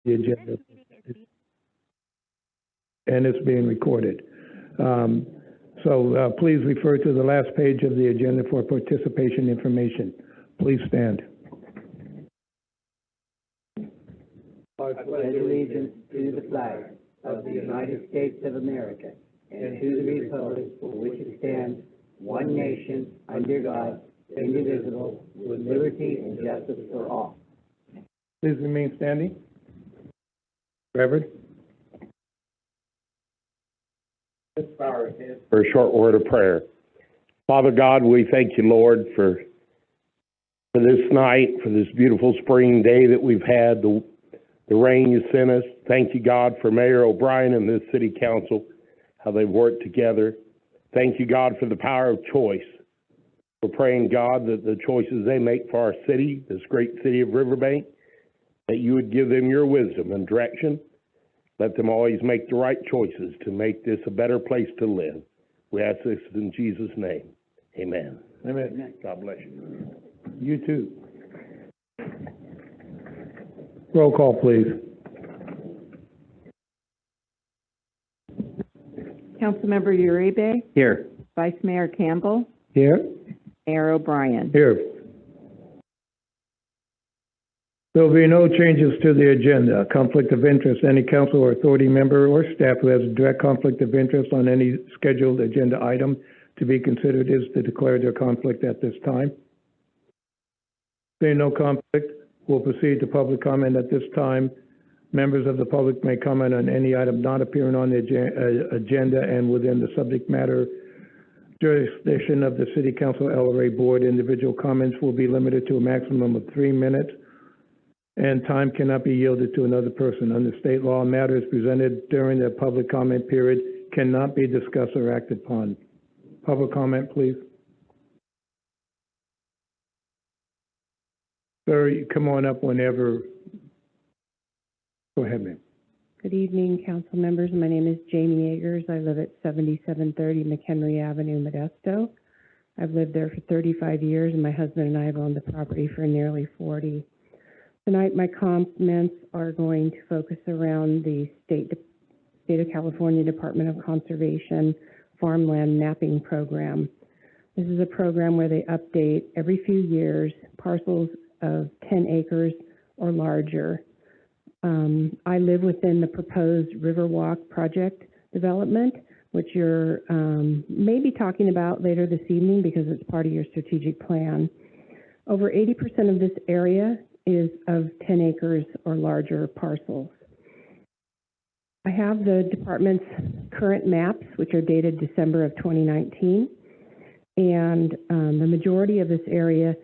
the agenda, and it's being recorded. So please refer to the last page of the agenda for participation information. Please stand. I pledge allegiance to the flag of the United States of America and to the republic for which it stands, one nation, under God, indivisible, with liberty and justice for all. Please remain standing. Reverend. For a short word of prayer. Father God, we thank you, Lord, for this night, for this beautiful spring day that we've had, the rain you sent us. Thank you, God, for Mayor O'Brien and this city council, how they've worked together. Thank you, God, for the power of choice. We're praying, God, that the choices they make for our city, this great city of Riverbank, that you would give them your wisdom and direction. Let them always make the right choices to make this a better place to live. We ask this in Jesus' name. Amen. Amen. God bless you. You too. Roll call, please. Councilmember Uribe? Here. Vice Mayor Campbell? Here. Mayor O'Brien? Here. There will be no changes to the agenda. Conflict of interest. Any council or authority member or staff who has a direct conflict of interest on any scheduled agenda item to be considered is to declare their conflict at this time. Seeing no conflict, we'll proceed to public comment at this time. Members of the public may comment on any item not appearing on the agenda and within the subject matter jurisdiction of the City Council LRA Board. Individual comments will be limited to a maximum of 3 minutes, and time cannot be yielded to another person. Under state law, matters presented during the public comment period cannot be discussed or acted upon. Public comment, please. Sir, you come on up whenever. Go ahead, ma'am. Good evening, council members. My name is Jamie Agers. I live at 7730 McHenry Avenue, Modesto. I've lived there for 35 years, and my husband and I have owned the property for nearly 40. Tonight, my comments are going to focus around the State of California Department of Conservation Farmland Mapping Program. This is a program where they update every few years parcels of 10 acres or larger. I live within the proposed Riverwalk project development, which you're maybe talking about later this evening because it's part of your strategic plan. Over 80% of this area is of 10 acres or larger parcels. I have the department's current maps, which are dated December of 2019, and the majority of this area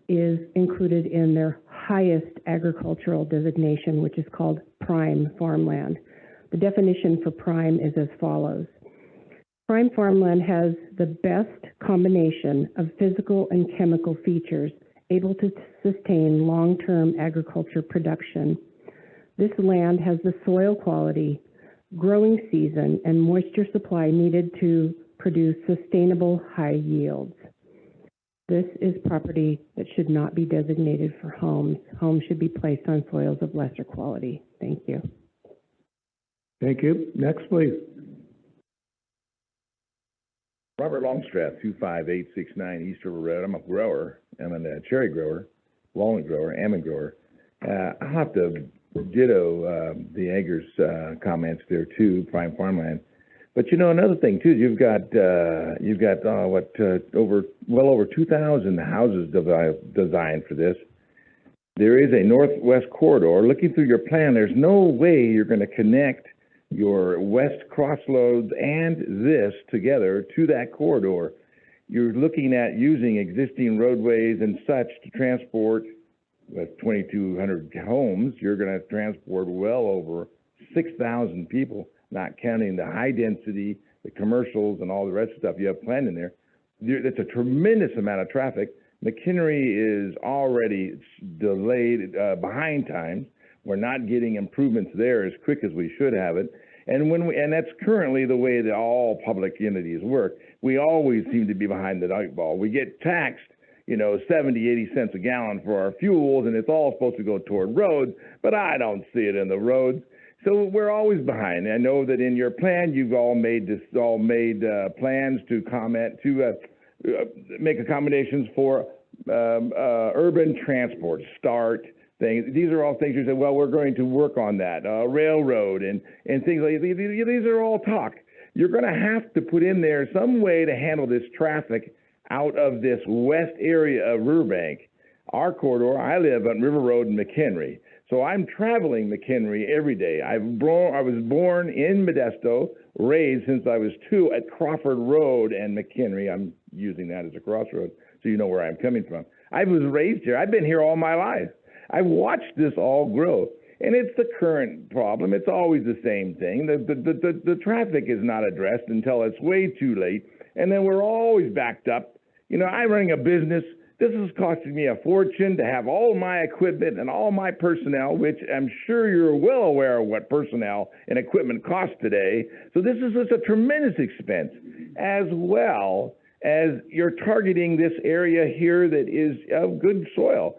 is included in their highest agricultural designation, which is called prime farmland. The definition for prime is as follows. Prime farmland has the best combination of physical and chemical features able to sustain long-term agriculture production. This land has the soil quality, growing season, and moisture supply needed to produce sustainable high yields. This is property that should not be designated for homes. Homes should be placed on soils of lesser quality. Thank you. Thank you. Next, please. Robert Longstreth, 25869 East River Road. I'm a grower. I'm a cherry grower, walnut grower, almond grower. I'll have to ditto the Agers comments there too, prime farmland. But you know, another thing too, you've got well over 2,000 houses designed for this. There is a northwest corridor. Looking through your plan, there's no way you're going to connect your west crossroads and this together to that corridor. You're looking at using existing roadways and such to transport, with 2,200 homes, you're going to transport well over 6,000 people, not counting the high density, the commercials, and all the rest of the stuff you have planned in there. That's a tremendous amount of traffic. McHenry is already delayed, behind times. We're not getting improvements there as quick as we should have it. And that's currently the way that all public entities work. We always seem to be behind the eight ball. We get taxed 70, 80 cents a gallon for our fuels, and it's all supposed to go toward roads, but I don't see it in the roads. So we're always behind. I know that in your plan, you've all made plans to make accommodations for urban transport, START things. These are all things you said, well, we're going to work on that. Railroad and things like these. These are all talk. You're going to have to put in there some way to handle this traffic out of this west area of Riverbank. Our corridor, I live on River Road in McHenry. So I'm traveling McHenry every day. I was born in Modesto, raised since I was 2 at Crawford Road and McHenry. I'm using that as a crossroad so you know where I'm coming from. I was raised here. I've been here all my life. I've watched this all grow. And it's the current problem. It's always the same thing. The traffic is not addressed until it's way too late. And then we're always backed up. I'm running a business. This is costing me a fortune to have all my equipment and all my personnel, which I'm sure you're well aware of what personnel and equipment cost today. So this is just a tremendous expense, as well as you're targeting this area here that is of good soil.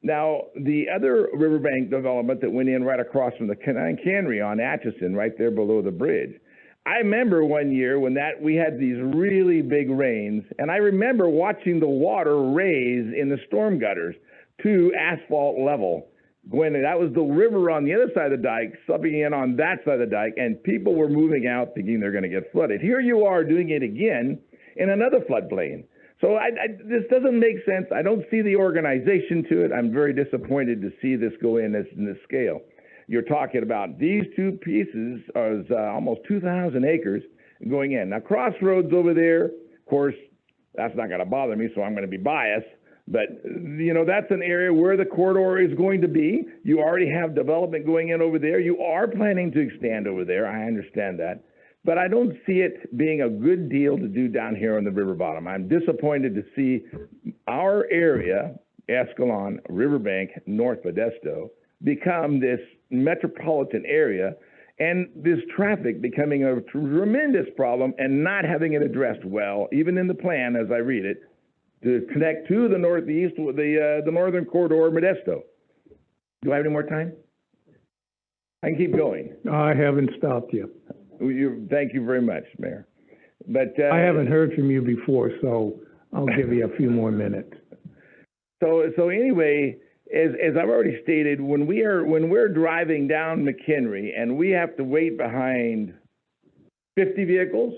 Now, the other riverbank development that went in right across from the cannery on Atchison, right there below the bridge, I remember one year when we had these really big rains, and I remember watching the water raise in the storm gutters to asphalt level. That was the river on the other side of the dike, subbing in on that side of the dike, and people were moving out thinking they're going to get flooded. Here you are doing it again in another floodplain. So this doesn't make sense. I don't see the organization to it. I'm very disappointed to see this go in this scale. You're talking about these two pieces are almost 2,000 acres going in. Now, Crossroads over there, of course, that's not going to bother me, so I'm going to be biased. But, that's an area where the corridor is going to be. You already have development going in over there. You are planning to expand over there. I understand that. But I don't see it being a good deal to do down here on the river bottom. I'm disappointed to see our area, Escalon, Riverbank, North Modesto, become this metropolitan area, and this traffic becoming a tremendous problem and not having it addressed well, even in the plan as I read it, to connect to the northeast with the northern corridor of Modesto. Do I have any more time? I can keep going. I haven't stopped you. Thank you very much, Mayor. But I haven't heard from you before, so I'll give you a few more minutes. So anyway, as I've already stated, when we're driving down McHenry and we have to wait behind 50 vehicles,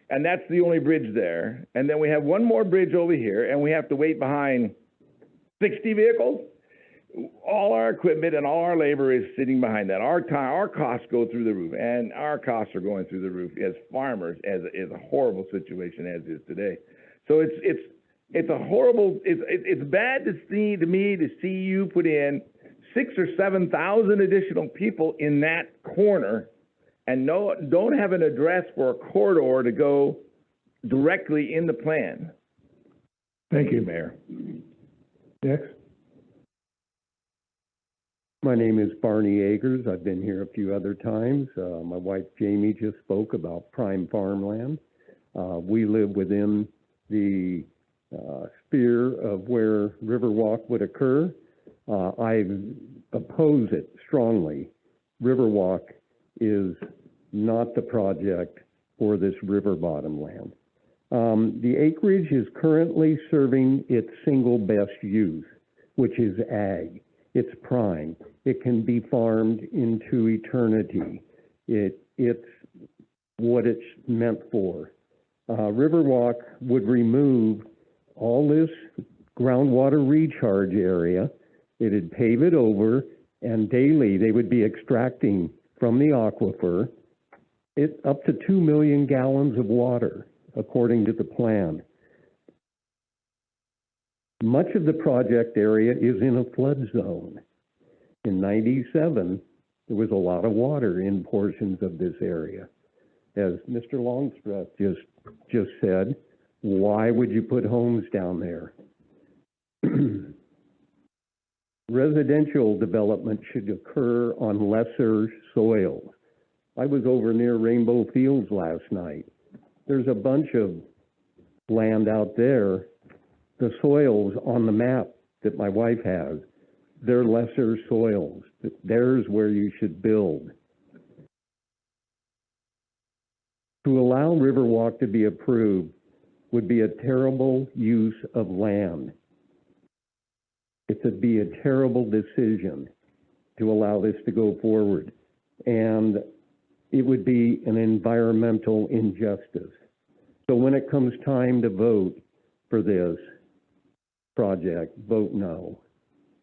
and that's the only bridge there, and then we have one more bridge over here, and we have to wait behind 60 vehicles, all our equipment and all our labor is sitting behind that. Our costs go through the roof, and our costs are going through the roof as farmers, as is a horrible situation as is today. So it's a horrible. It's bad to see you put in 6,000 or 7,000 additional people in that corner, and don't have an address for a corridor to go directly in the plan. Thank you, Mayor. Next. My name is Barney Agers. I've been here a few other times. My wife Jamie just spoke about prime farmland. We live within the sphere of where Riverwalk would occur. I oppose it strongly. Riverwalk is not the project for this river bottom land. The acreage is currently serving its single best use, which is ag. It's prime. It can be farmed into eternity. It's what it's meant for. Riverwalk would remove all this groundwater recharge area. It'd pave it over, and daily they would be extracting from the aquifer up to 2 million gallons of water, according to the plan. Much of the project area is in a flood zone. In '97, there was a lot of water in portions of this area. As Mr. Longstreth just said, why would you put homes down there? Residential development should occur on lesser soils. I was over near Rainbow Fields last night. There's a bunch of land out there. the soils on the map that my wife has, they're lesser soils. There's where you should build. To allow Riverwalk to be approved would be a terrible use of land. It would be a terrible decision to allow this to go forward. And it would be an environmental injustice. So when it comes time to vote for this project, vote no.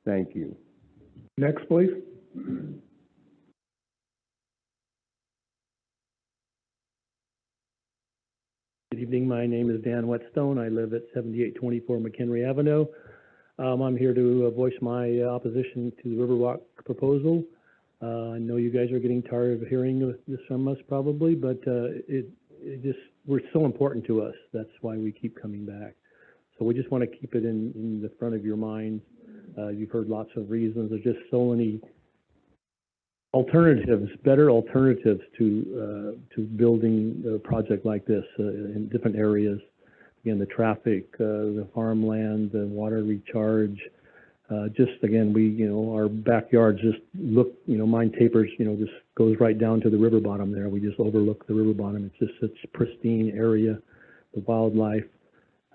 Thank you. Next, please. Good evening. My name is Dan Whetstone. I live at 7824 McHenry Avenue. I'm here to voice my opposition to the Riverwalk proposal. I know you guys are getting tired of hearing this from us probably, but we're so important to us. That's why we keep coming back. So we just want to keep it in the front of your minds. You've heard lots of reasons. There's just so many alternatives, better alternatives to building a project like this in different areas. Again, the traffic, the farmland, the water recharge. Just again, our backyards just look, mine tapers, just goes right down to the river bottom there. We just overlook the river bottom. It's just such a pristine area, the wildlife.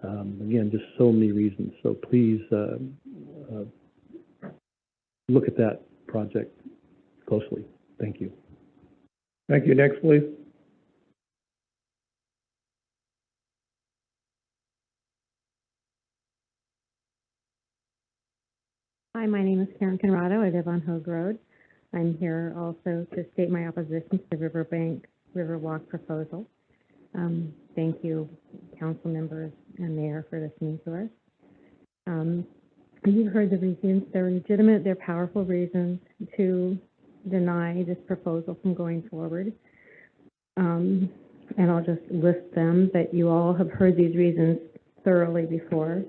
Again, just so many reasons. So please look at that project closely. Thank you. Thank you. Next, please. Hi, my name is Karen Conrado. I live on Hogue Road. I'm here also to state my opposition to the Riverwalk proposal. Thank you, council members and mayor, for listening to us. You've heard the reasons. They're legitimate, they're powerful reasons to deny this proposal from going forward. And I'll just list them, but you all have heard these reasons thoroughly before.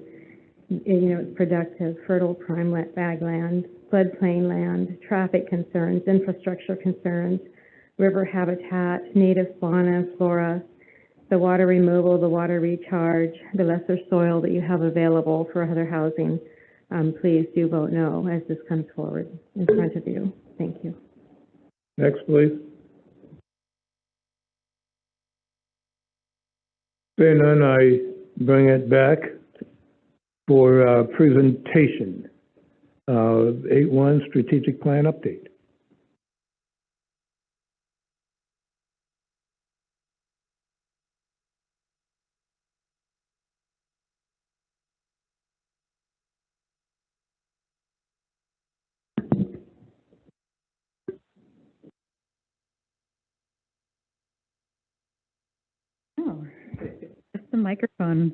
It's productive, fertile prime wet bag land, floodplain land, traffic concerns, infrastructure concerns, river habitat, native fauna and flora, the water removal, the water recharge, the lesser soil that you have available for other housing. Please do vote no as this comes forward in front of you. Thank you. Next, please. Seeing none, I bring it back for presentation. 8-1 strategic plan update. Oh, just the microphone.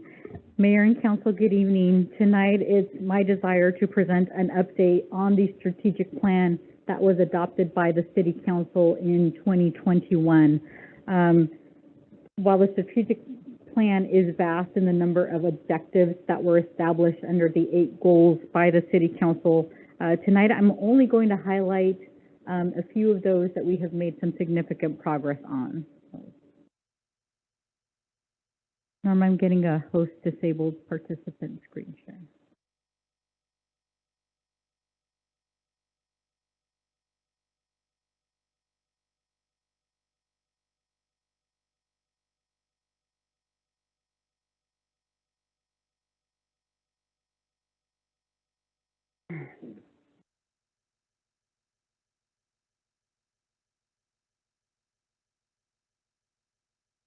Mayor and Council, good evening. Tonight, it's my desire to present an update on the strategic plan that was adopted by the City Council in 2021. While the strategic plan is vast in the number of objectives that were established under the 8 goals by the City Council, tonight I'm only going to highlight a few of those that we have made some significant progress on. Norm, I'm getting a host disabled participant screen share.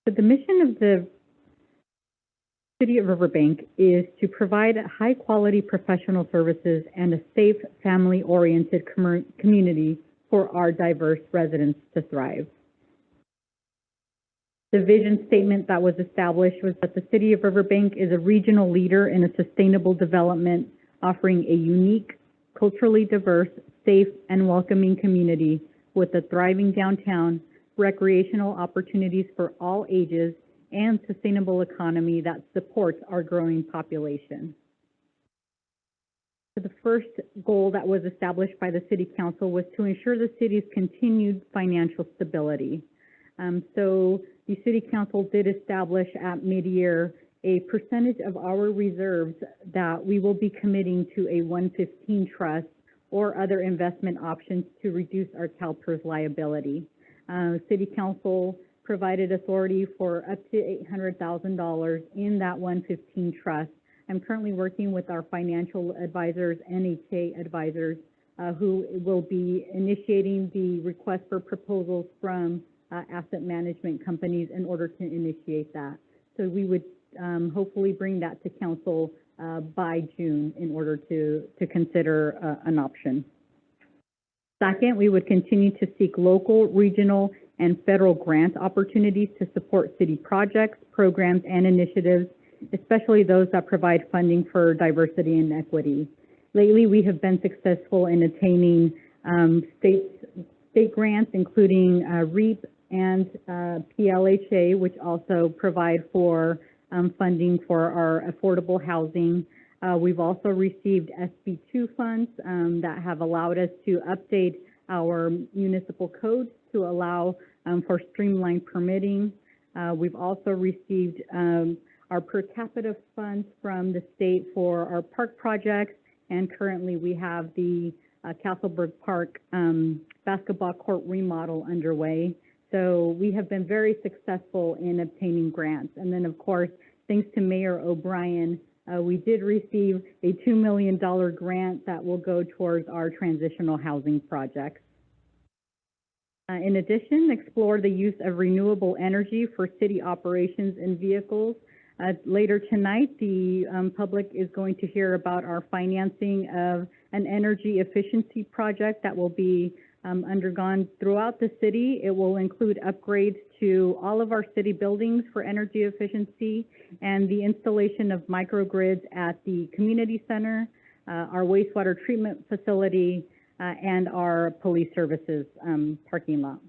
So the mission of the City of Riverbank is to provide high-quality professional services and a safe, family-oriented community for our diverse residents to thrive. The vision statement that was established was that the City of Riverbank is a regional leader in a sustainable development, offering a unique, culturally diverse, safe, and welcoming community with a thriving downtown, recreational opportunities for all ages, and sustainable economy that supports our growing population. So the first goal that was established by the City Council was to ensure the city's continued financial stability. So the City Council did establish at mid-year a percentage of our reserves that we will be committing to a 115 trust or other investment options to reduce our CalPERS liability. City Council provided authority for up to $800,000 in that 115 trust. I'm currently working with our financial advisors, NHA advisors, who will be initiating the request for proposals from asset management companies in order to initiate that. So we would hopefully bring that to council by June in order to consider an option. Second, we would continue to seek local, regional, and federal grant opportunities to support city projects, programs, and initiatives, especially those that provide funding for diversity and equity. Lately, we have been successful in attaining state grants, including REAP and PLHA, which also provide for funding for our affordable housing. We've also received SB2 funds that have allowed us to update our municipal codes to allow for streamlined permitting. We've also received our per capita funds from the state for our park projects, and currently we have the Castleberg Park basketball court remodel underway. So we have been very successful in obtaining grants. And then, of course, thanks to Mayor O'Brien, we did receive a $2 million grant that will go towards our transitional housing projects. In addition, explore the use of renewable energy for city operations and vehicles. Later tonight, the public is going to hear about our financing of an energy efficiency project that will be undergone throughout the city. It will include upgrades to all of our city buildings for energy efficiency and the installation of microgrids at the community center, our wastewater treatment facility, and our police services parking lot.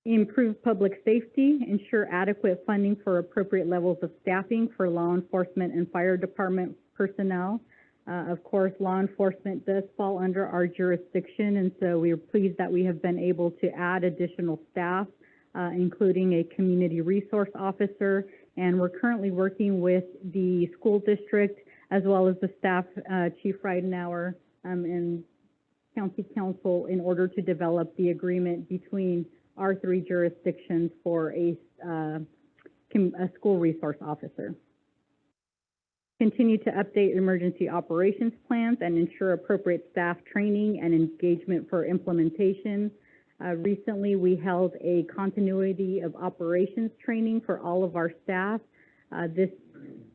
Improve public safety, ensure adequate funding for appropriate levels of staffing for law enforcement and fire department personnel. Of course, law enforcement does fall under our jurisdiction, and so we are pleased that we have been able to add additional staff, including a community resource officer, and we're currently working with the school district as well as the staff, Chief Ridenauer, and county council in order to develop the agreement between our three jurisdictions for a school resource officer. Continue to update emergency operations plans and ensure appropriate staff training and engagement for implementation. Recently, we held a continuity of operations training for all of our staff.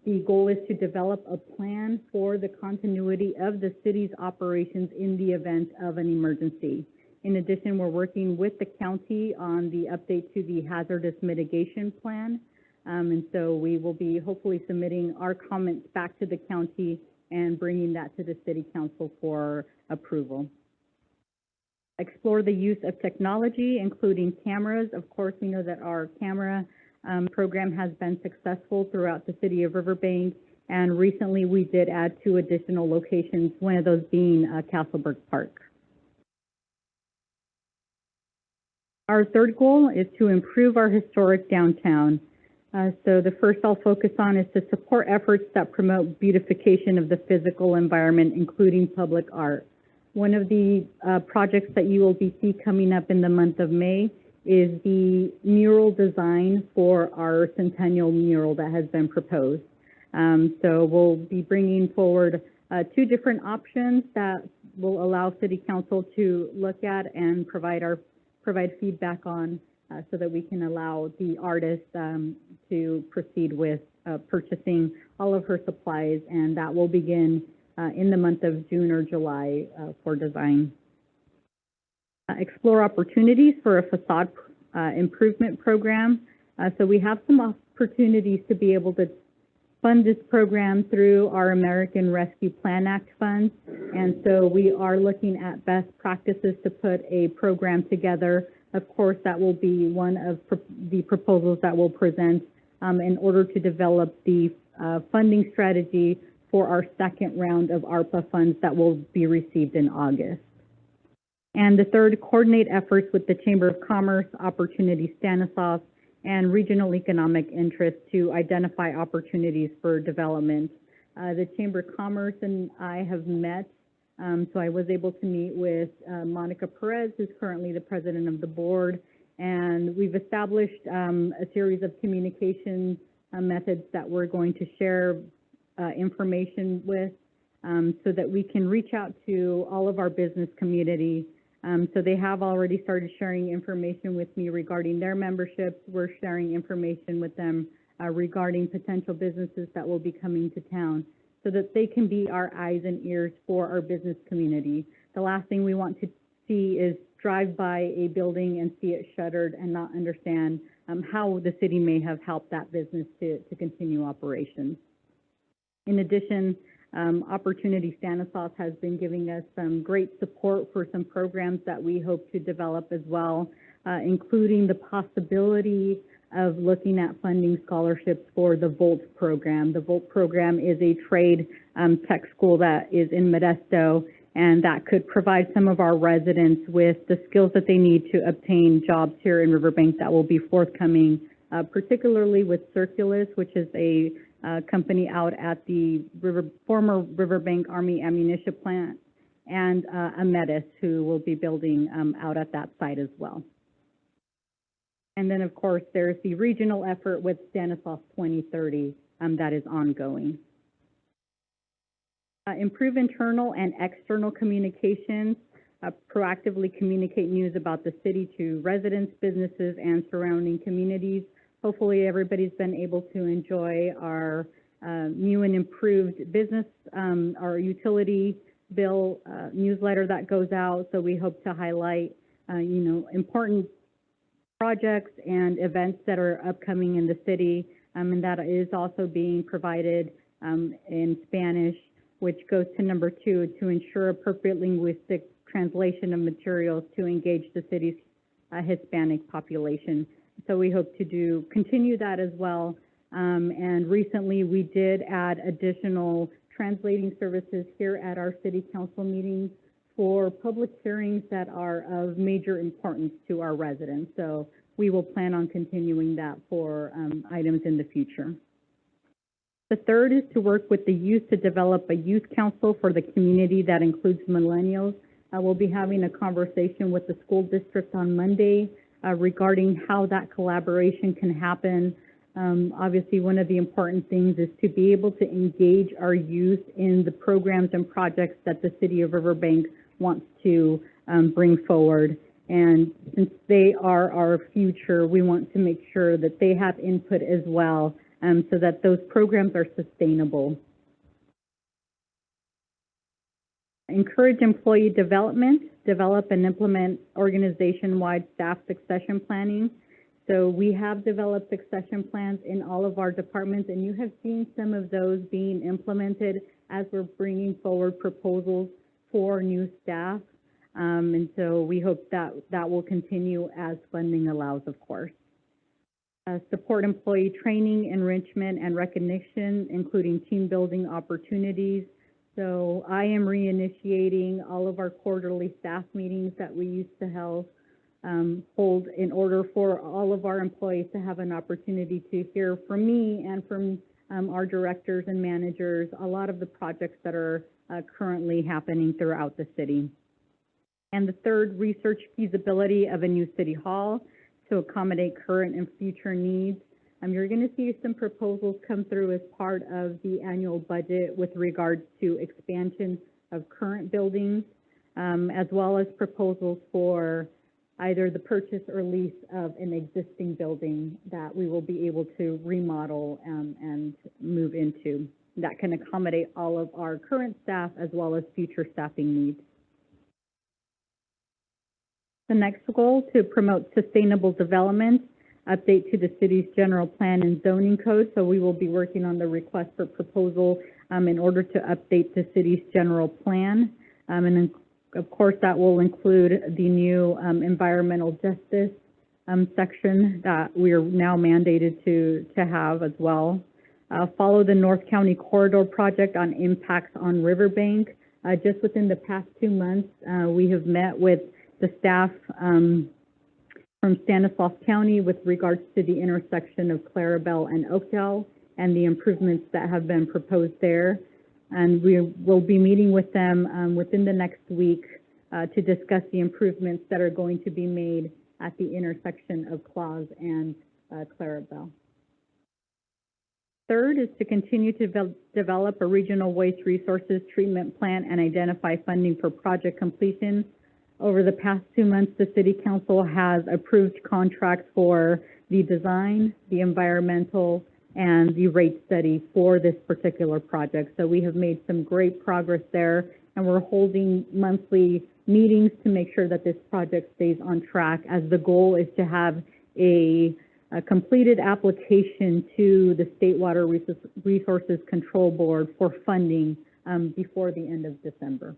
The goal is to develop a plan for the continuity of the city's operations in the event of an emergency. In addition, we're working with the county on the update to the hazardous mitigation plan. And so we will be hopefully submitting our comments back to the county and bringing that to the city council for approval. Explore the use of technology, including cameras. Of course, we know that our camera program has been successful throughout the city of Riverbank, and recently we did add 2 additional locations, one of those being Castleberg Park. Our third goal is to improve our historic downtown. So the first I'll focus on is to support efforts that promote beautification of the physical environment, including public art. One of the projects that you will be seeing coming up in the month of May is the mural design for our centennial mural that has been proposed. So we'll be bringing forward 2 different options that will allow City Council to look at and provide feedback on, so that we can allow the artist to proceed with purchasing all of her supplies, and that will begin in the month of June or July for design. Explore opportunities for a facade improvement program. So we have some opportunities to be able to fund this program through our American Rescue Plan Act funds, and so we are looking at best practices to put a program together. Of course, that will be one of the proposals that we'll present in order to develop the funding strategy for our second round of ARPA funds that will be received in August. And the third, coordinate efforts with the Chamber of Commerce, Opportunity Stanislaus, and regional economic interest to identify opportunities for development. The Chamber of Commerce and I have met, so I was able to meet with Monica Perez, who's currently the president of the board, and we've established a series of communication methods that we're going to share information with, so that we can reach out to all of our business community. So they have already started sharing information with me regarding their memberships. We're sharing information with them regarding potential businesses that will be coming to town, so that they can be our eyes and ears for our business community. The last thing we want to see is drive by a building and see it shuttered and not understand how the city may have helped that business to continue operations. In addition, Opportunity Stanislaus has been giving us some great support for some programs that we hope to develop as well, including the possibility of looking at funding scholarships for the VOLT program. The VOLT program is a trade tech school that is in Modesto, and that could provide some of our residents with the skills that they need to obtain jobs here in Riverbank that will be forthcoming, particularly with Circulus, which is a company out at the former Riverbank Army Ammunition Plant, and Ametis, who will be building out at that site as well. And then, of course, there's the regional effort with Stanislaus 2030 that is ongoing. Improve internal and external communications, proactively communicate news about the city to residents, businesses, and surrounding communities. Hopefully everybody's been able to enjoy our new and improved business, our utility bill newsletter that goes out. So we hope to highlight, important projects and events that are upcoming in the city, and that is also being provided in Spanish, which goes to number 2, to ensure appropriate linguistic translation of materials to engage the city's Hispanic population. So we hope to continue that as well. And recently we did add additional translating services here at our city council meetings for public hearings that are of major importance to our residents. So we will plan on continuing that for items in the future. The third is to work with the youth to develop a youth council for the community that includes millennials. We'll be having a conversation with the school district on Monday regarding how that collaboration can happen. Obviously, one of the important things is to be able to engage our youth in the programs and projects that the city of Riverbank wants to bring forward. And since they are our future, we want to make sure that they have input as well, so that those programs are sustainable. Encourage employee development, develop and implement organization-wide staff succession planning. So we have developed succession plans in all of our departments, and you have seen some of those being implemented as we're bringing forward proposals for new staff. And so we hope that that will continue as funding allows, of course. Support employee training, enrichment, and recognition, including team building opportunities. So I am reinitiating all of our quarterly staff meetings that we used to hold in order for all of our employees to have an opportunity to hear from me and from our directors and managers a lot of the projects that are currently happening throughout the city. And the third, research feasibility of a new city hall to accommodate current and future needs. You're going to see some proposals come through as part of the annual budget with regards to expansion of current buildings, as well as proposals for either the purchase or lease of an existing building that we will be able to remodel and move into. That can accommodate all of our current staff as well as future staffing needs. The next goal, to promote sustainable development, update to the city's general plan and zoning code. So we will be working on the request for proposal in order to update the city's general plan. And then, of course, that will include the new environmental justice section that we are now mandated to have as well. Follow the North County Corridor project on impacts on Riverbank. Just within the past 2 months, we have met with the staff from Stanislaus County with regards to the intersection of Clarabelle and Oakdale and the improvements that have been proposed there. And we will be meeting with them within the next week to discuss the improvements that are going to be made at the intersection of Claus and Clarabelle. Third is to continue to develop a regional waste resources treatment plan and identify funding for project completion. Over the past 2 months, the City Council has approved contracts for the design, the environmental, and the rate study for this particular project. So we have made some great progress there, and we're holding monthly meetings to make sure that this project stays on track, as the goal is to have a completed application to the State Water Resources Control Board for funding before the end of December.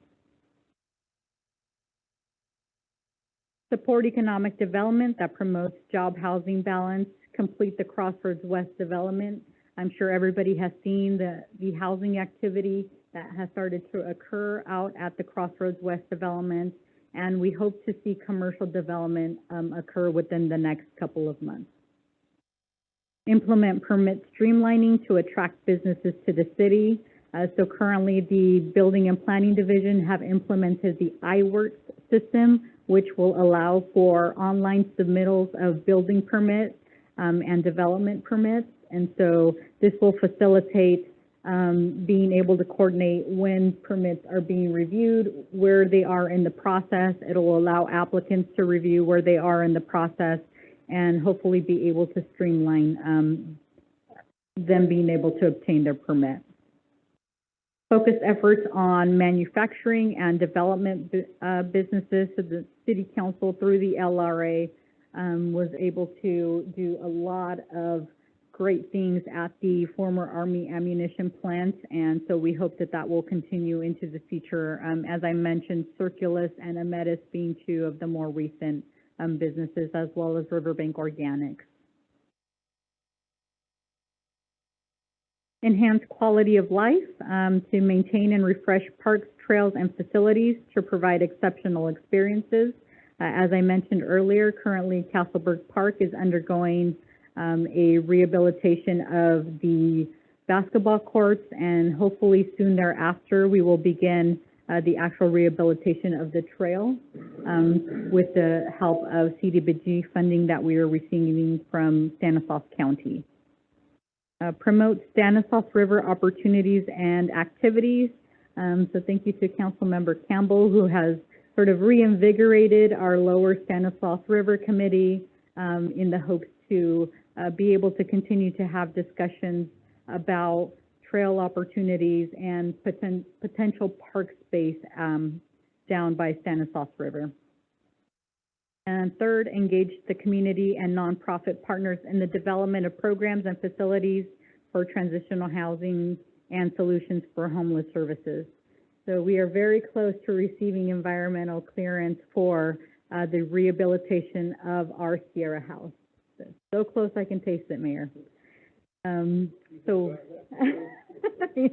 Support economic development that promotes job housing balance, complete the Crossroads West development. I'm sure everybody has seen the housing activity that has started to occur out at the Crossroads West development, and we hope to see commercial development occur within the next couple of months. Implement permit streamlining to attract businesses to the city. So currently the Building and Planning Division have implemented the iWorks system, which will allow for online submittals of building permits and development permits. And so this will facilitate being able to coordinate when permits are being reviewed, where they are in the process. It'll allow applicants to review where they are in the process and hopefully be able to streamline them being able to obtain their permit. Focus efforts on manufacturing and development businesses. So the City Council, through the LRA, was able to do a lot of great things at the former Army ammunition plant, and so we hope that that will continue into the future. As I mentioned, Circulus and Ametis being two of the more recent businesses, as well as Riverbank Organics. Enhance quality of life to maintain and refresh parks, trails, and facilities to provide exceptional experiences. As I mentioned earlier, currently Castleberg Park is undergoing a rehabilitation of the basketball courts, and hopefully soon thereafter we will begin the actual rehabilitation of the trail with the help of CDBG funding that we are receiving from Stanislaus County. Promote Stanislaus River opportunities and activities. So thank you to Councilmember Campbell, who has sort of reinvigorated our Lower Stanislaus River Committee in the hopes to be able to continue to have discussions about trail opportunities and potential park space down by Stanislaus River. And third, engage the community and nonprofit partners in the development of programs and facilities for transitional housing and solutions for homeless services. So we are very close to receiving environmental clearance for the rehabilitation of our Sierra House. So close I can taste it, Mayor. So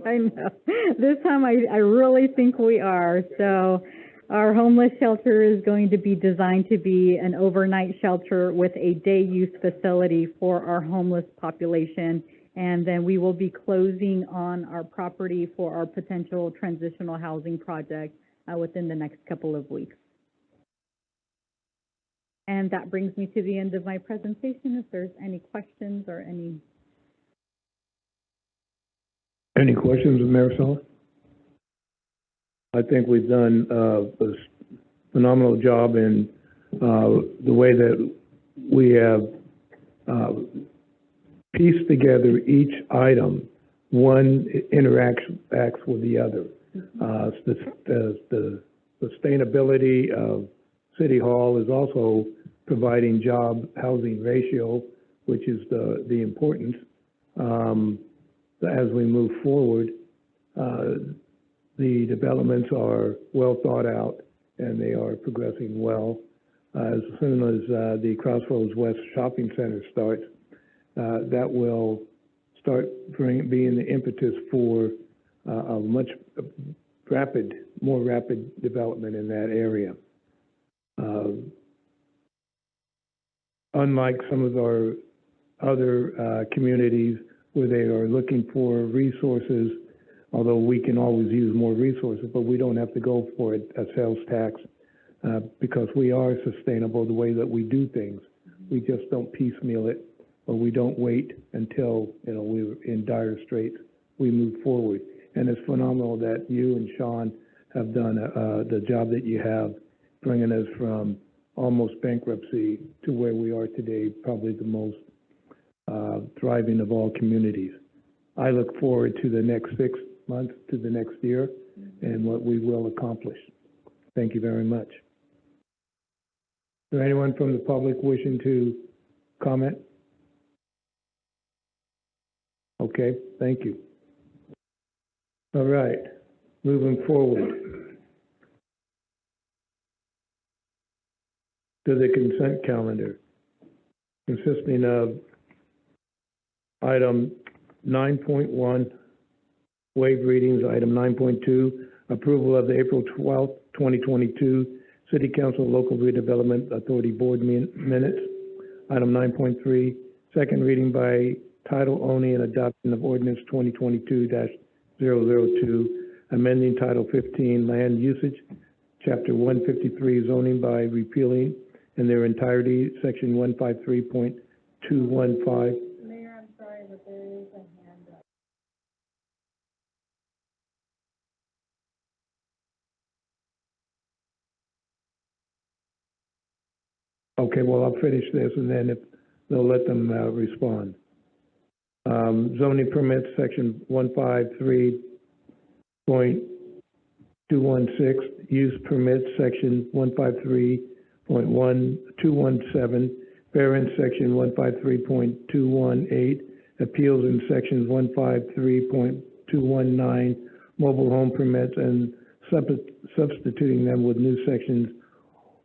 I know. This time I really think we are. So our homeless shelter is going to be designed to be an overnight shelter with a day use facility for our homeless population. And then we will be closing on our property for our potential transitional housing project within the next couple of weeks. And that brings me to the end of my presentation. If there's any questions or any. Any questions of Marisol? I think we've done a phenomenal job in the way that we have pieced together each item. One interacts with the other. The sustainability of City Hall is also providing job housing ratio, which is the importance. As we move forward, the developments are well thought out and they are progressing well. As soon as the Crossroads West Shopping Center starts, that will start being the impetus for a much more rapid development in that area. unlike some of our other communities where they are looking for resources, although we can always use more resources, but we don't have to go for a sales tax because we are sustainable the way that we do things. We just don't piecemeal it, or we don't wait until we're in dire straits. We move forward, and it's phenomenal that you and Sean have done the job that you have, bringing us from almost bankruptcy to where we are today, probably the most thriving of all communities. I look forward to the next 6 months, to the next year, and what we will accomplish. Thank you very much. Is there anyone from the public wishing to comment? Okay, thank you. All right, moving forward to the consent calendar, consisting of item 9.1, waive readings, item 9.2, approval of the April 12th, 2022 City Council Local Redevelopment Authority Board minutes, item 9.3, second reading by title only and adoption of ordinance 2022-002, amending Title 15 Land Usage, Chapter 153 Zoning by repealing in their entirety Section 153.215. Mayor, I'm sorry, but there is a hand up. Okay, well, I'll finish this and then if they'll let them respond. Zoning permits, section 153.216, use permits, section 153.1217, variance, section 153.218, appeals in sections 153.219, mobile home permits, and substituting them with new sections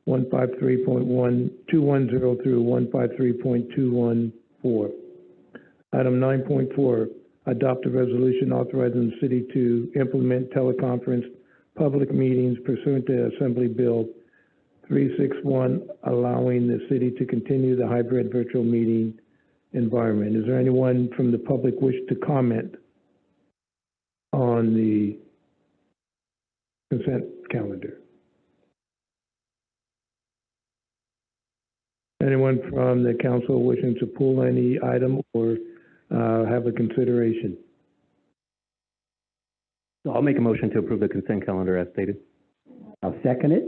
153.1210 through 153.214. Item 9.4, adopt a resolution authorizing the city to implement teleconference public meetings pursuant to Assembly Bill 361, allowing the city to continue the hybrid virtual meeting environment. Is there anyone from the public wish to comment on the consent calendar? Anyone from the council wishing to pull any item or have a consideration? So I'll make a motion to approve the consent calendar as stated. I'll second it.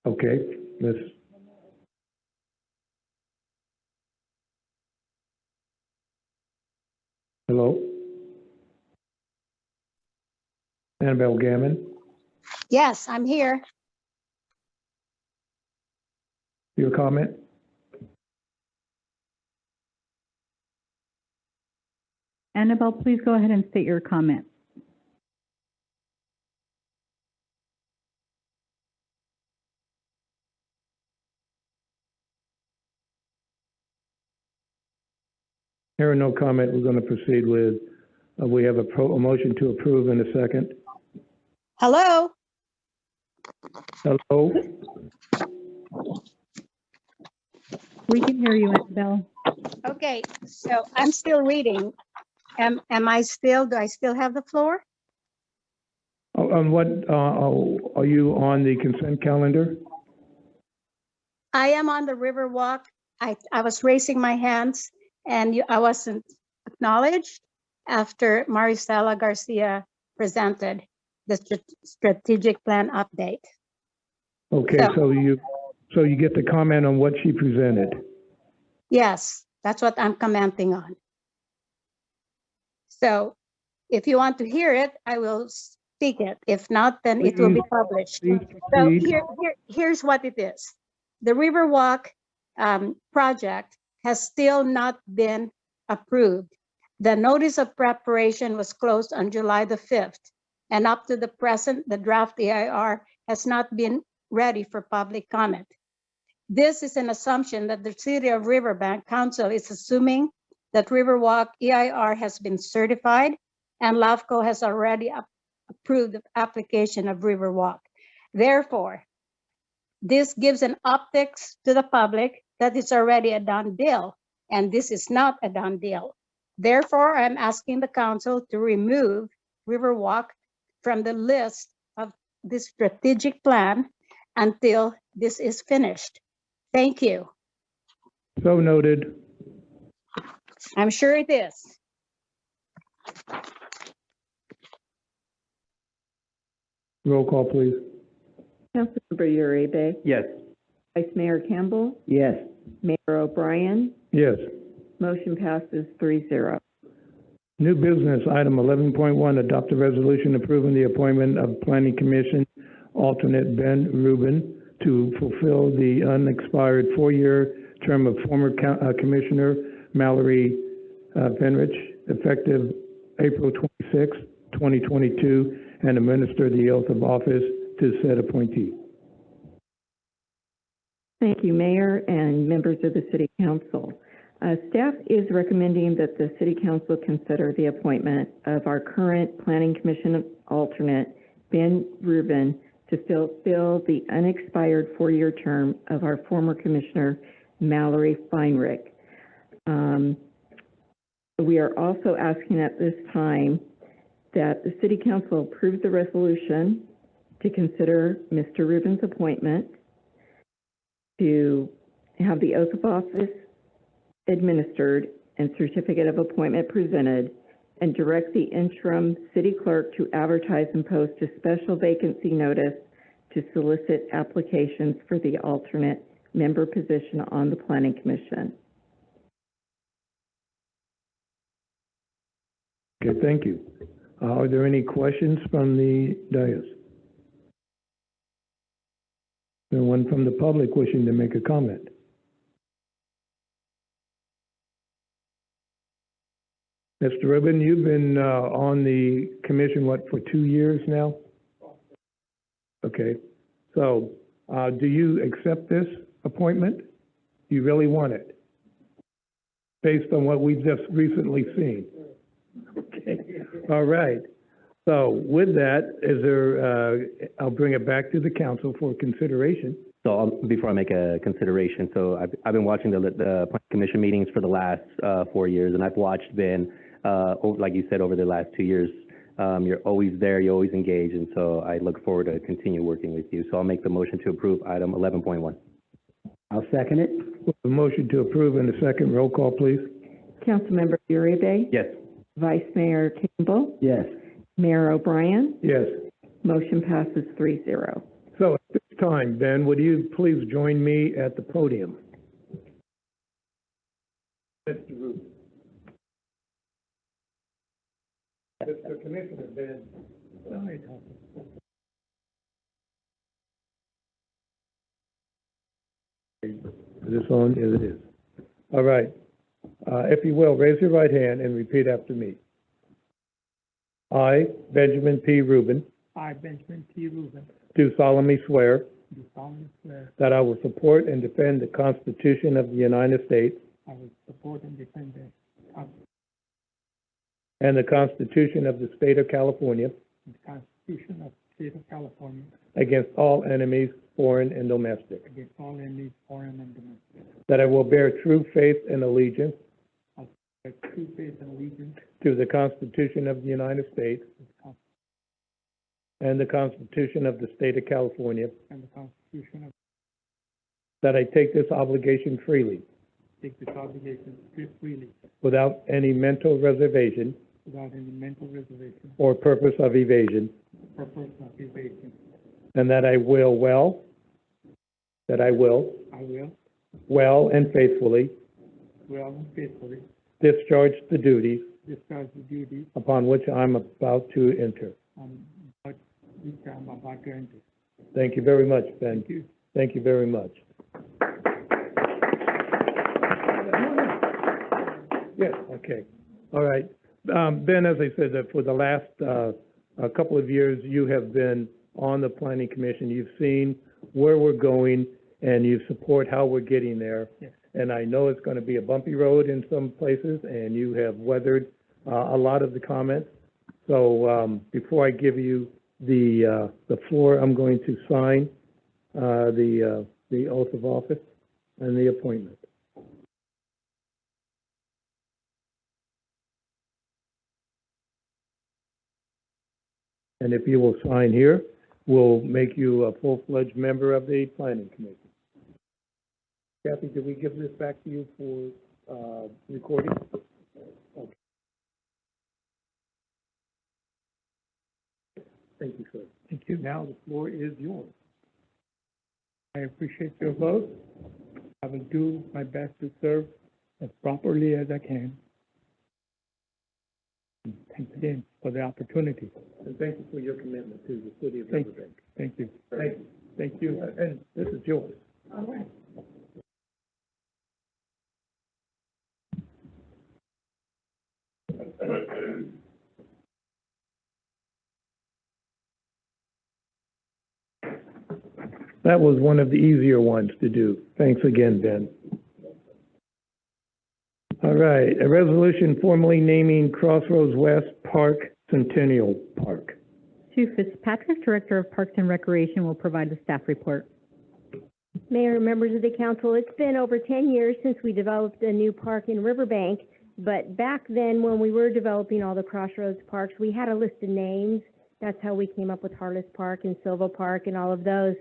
Okay, let's. Hello? Annabelle Gammon, Yes, I'm here. your comment? Annabelle, please go ahead and state your comment. Hearing no comment, we're going to proceed with, we have a motion to approve in a second. Hello? Hello? We can hear you, Annabelle. Okay, so I'm still reading. Do I still have the floor? On what, are you on the consent calendar? I am on the Riverwalk. I was raising my hands and I wasn't acknowledged after Maricela Garcia presented the strategic plan update. Okay, so you get to comment on what she presented. Yes, that's what I'm commenting on. So if you want to hear it, I will speak it. If not, then it will be published. So here's what it is. The Riverwalk project has still not been approved. The notice of preparation was closed on July the 5th. And up to the present, the draft EIR has not been ready for public comment. This is an assumption that the City of Riverbank Council is assuming that Riverwalk EIR has been certified and LAFCO has already approved the application of Riverwalk. Therefore, This gives an optics to the public that it's already a done deal, and this is not a done deal. Therefore, I'm asking the council to remove Riverwalk from the list of this strategic plan until this is finished. Thank you. So noted. I'm sure it is. Roll call, please. Councilmember Uribe, Yes. Vice Mayor Campbell, Yes. Mayor O'Brien, Yes. motion passes 3-0. New business, item 11.1, adopt a resolution approving the appointment of Planning Commission alternate Ben Reuben to fulfill the unexpired four-year term of former Commissioner Mallorie Fenrich, effective April 26, 2022, and administer the oath of office to said appointee. Thank you, Mayor and members of the City Council. Staff is recommending that the City Council consider the appointment of our current Planning Commission alternate, Ben Reuben, to fulfill the unexpired four-year term of our former Commissioner, Mallorie Fenrich. We are also asking at this time that the City Council approve the resolution to consider Mr. Reuben's appointment, to have the oath of office administered and certificate of appointment presented, and direct the interim city clerk to advertise and post a special vacancy notice to solicit applications for the alternate member position on the Planning Commission. Okay, thank you. Are there any questions from the dais? Anyone from the public wishing to make a comment? Mr. Reuben, you've been on the commission, what, for 2 years now? Okay, so do you accept this appointment? Do you really want it? Based on what we've just recently seen? Okay, all right. So with that, is there, I'll bring it back to the council for consideration. So before I make a consideration, so I've been watching the Planning Commission meetings for the last 4 years, and I've watched Ben, like you said, over the last 2 years. You're always there, you're always engaged, and so I look forward to continue working with you. So I'll make the motion to approve item 11.1. I'll second it. A motion to approve in a second. Roll call, please. Councilmember Uribe, Yes. Vice Mayor Campbell, Yes. Mayor O'Brien, Yes. motion passes 3-0. So at this time, Ben, would you please join me at the podium? Mr. Reuben. Mr. Commissioner, Ben. Is this on? Yes, it is. All right. If you will, raise your right hand and repeat after me. I, Benjamin P. Reuben, I, Benjamin P. Reuben, do solemnly swear do solemnly swear that I will support and defend the Constitution of the United States I will support and defend the and the Constitution of the State of California Constitution of the State of California against all enemies, foreign and domestic, against all enemies, foreign and domestic. that I will bear true faith and allegiance I will bear true faith and allegiance to the Constitution of the United States to the Constitution and the Constitution of the State of California, and the Constitution of that I take this obligation freely, take this obligation freely without any mental reservation without any mental reservation or purpose of evasion, or purpose of evasion. and that I will well I will well and faithfully well and faithfully discharge the duties discharge the duties upon which I'm about to enter. which I'm about to enter. Thank you very much, Ben. Thank you. Thank you very much. Yes, okay. All right. Ben, as I said, for the last a couple of years, you have been on the Planning Commission. You've seen where we're going, and you support how we're getting there. Yes. And I know it's going to be a bumpy road in some places, and you have weathered a lot of the comments. So before I give you the floor, I'm going to sign the oath of office and the appointment. And if you will sign here, we'll make you a full-fledged member of the planning commission. Kathy, did we give this back to you for recording? Okay. Thank you, sir. Thank you. Now the floor is yours. I appreciate your vote. I will do my best to serve as properly as I can. Thanks again for the opportunity. And thank you for your commitment to the city of Thank Riverbank. Thank you. Thank you. Thank you. And this is yours. All right. That was one of the easier ones to do. Thanks again, Ben. All right, a resolution formally naming Crossroads West Park Centennial Park. Sue Fitzpatrick, Director of Parks and Recreation, will provide the staff report. Mayor and members of the council, it's been over 10 years since we developed a new park in Riverbank, but back then when we were developing all the Crossroads parks, we had a list of names. That's how we came up with Harless Park and Silva Park and all of those.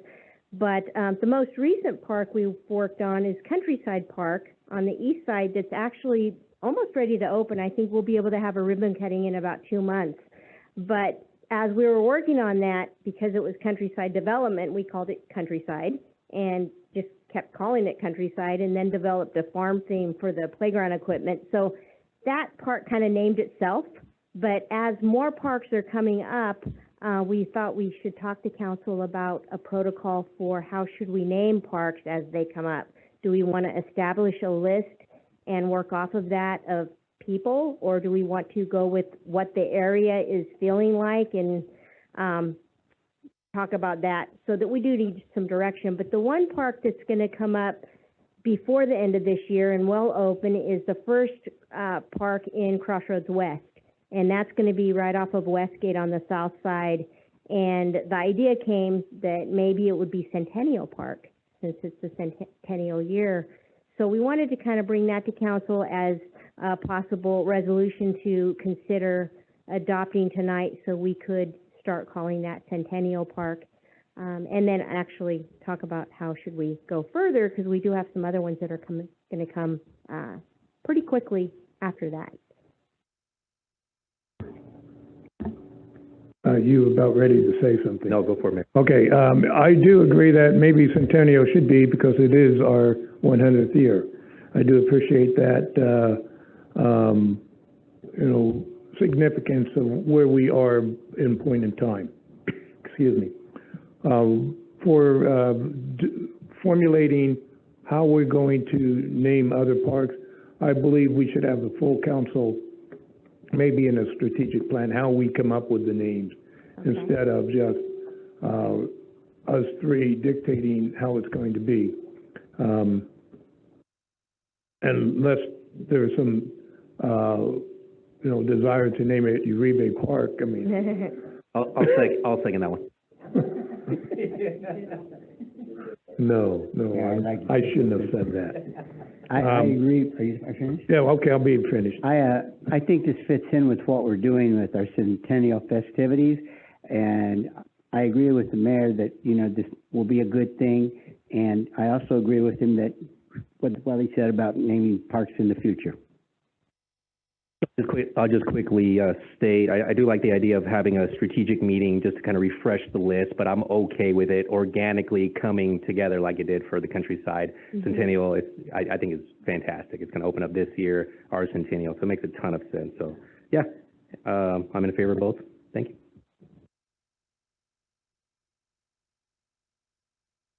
But the most recent park we've worked on is Countryside Park on the east side that's actually almost ready to open. I think we'll be able to have a ribbon cutting in about 2 months. But as we were working on that, because it was Countryside Development, we called it Countryside and just kept calling it Countryside, and then developed a farm theme for the playground equipment. So that park kind of named itself. But as more parks are coming up, we thought we should talk to council about a protocol for how should we name parks as they come up. Do we want to establish a list and work off of that of people, or do we want to go with what the area is feeling like and talk about that? So that we do need some direction. But the one park that's going to come up before the end of this year and will open is the first park in Crossroads West. And that's going to be right off of Westgate on the south side. And the idea came that maybe it would be Centennial Park, since it's the centennial year. So we wanted to kind of bring that to council as a possible resolution to consider adopting tonight, so we could start calling that Centennial Park. And then actually talk about how should we go further, because we do have some other ones that are going to come pretty quickly after that. You about ready to say something? No, go for it, Mayor. Okay, I do agree that maybe Centennial should be, because it is our 100th year. I do appreciate that, significance of where we are in point in time. Excuse me. For formulating how we're going to name other parks, I believe we should have the full council, maybe in a strategic plan, how we come up with the names, instead of just us three dictating how it's going to be. Unless there's some, desire to name it Uribe Park, I mean. I'll second that one. No, I shouldn't have said that. I agree. Are you finished? Yeah, okay, I'll be finished. I think this fits in with what we're doing with our centennial festivities, and I agree with the mayor that, this will be a good thing, and I also agree with him that what he said about naming parks in the future. I'll just quickly state, I do like the idea of having a strategic meeting just to kind of refresh the list, but I'm okay with it organically coming together like it did for the Countryside Centennial. I think it's fantastic. It's going to open up this year, our Centennial, so it makes a ton of sense. So, yeah, I'm in favor of both. Thank you.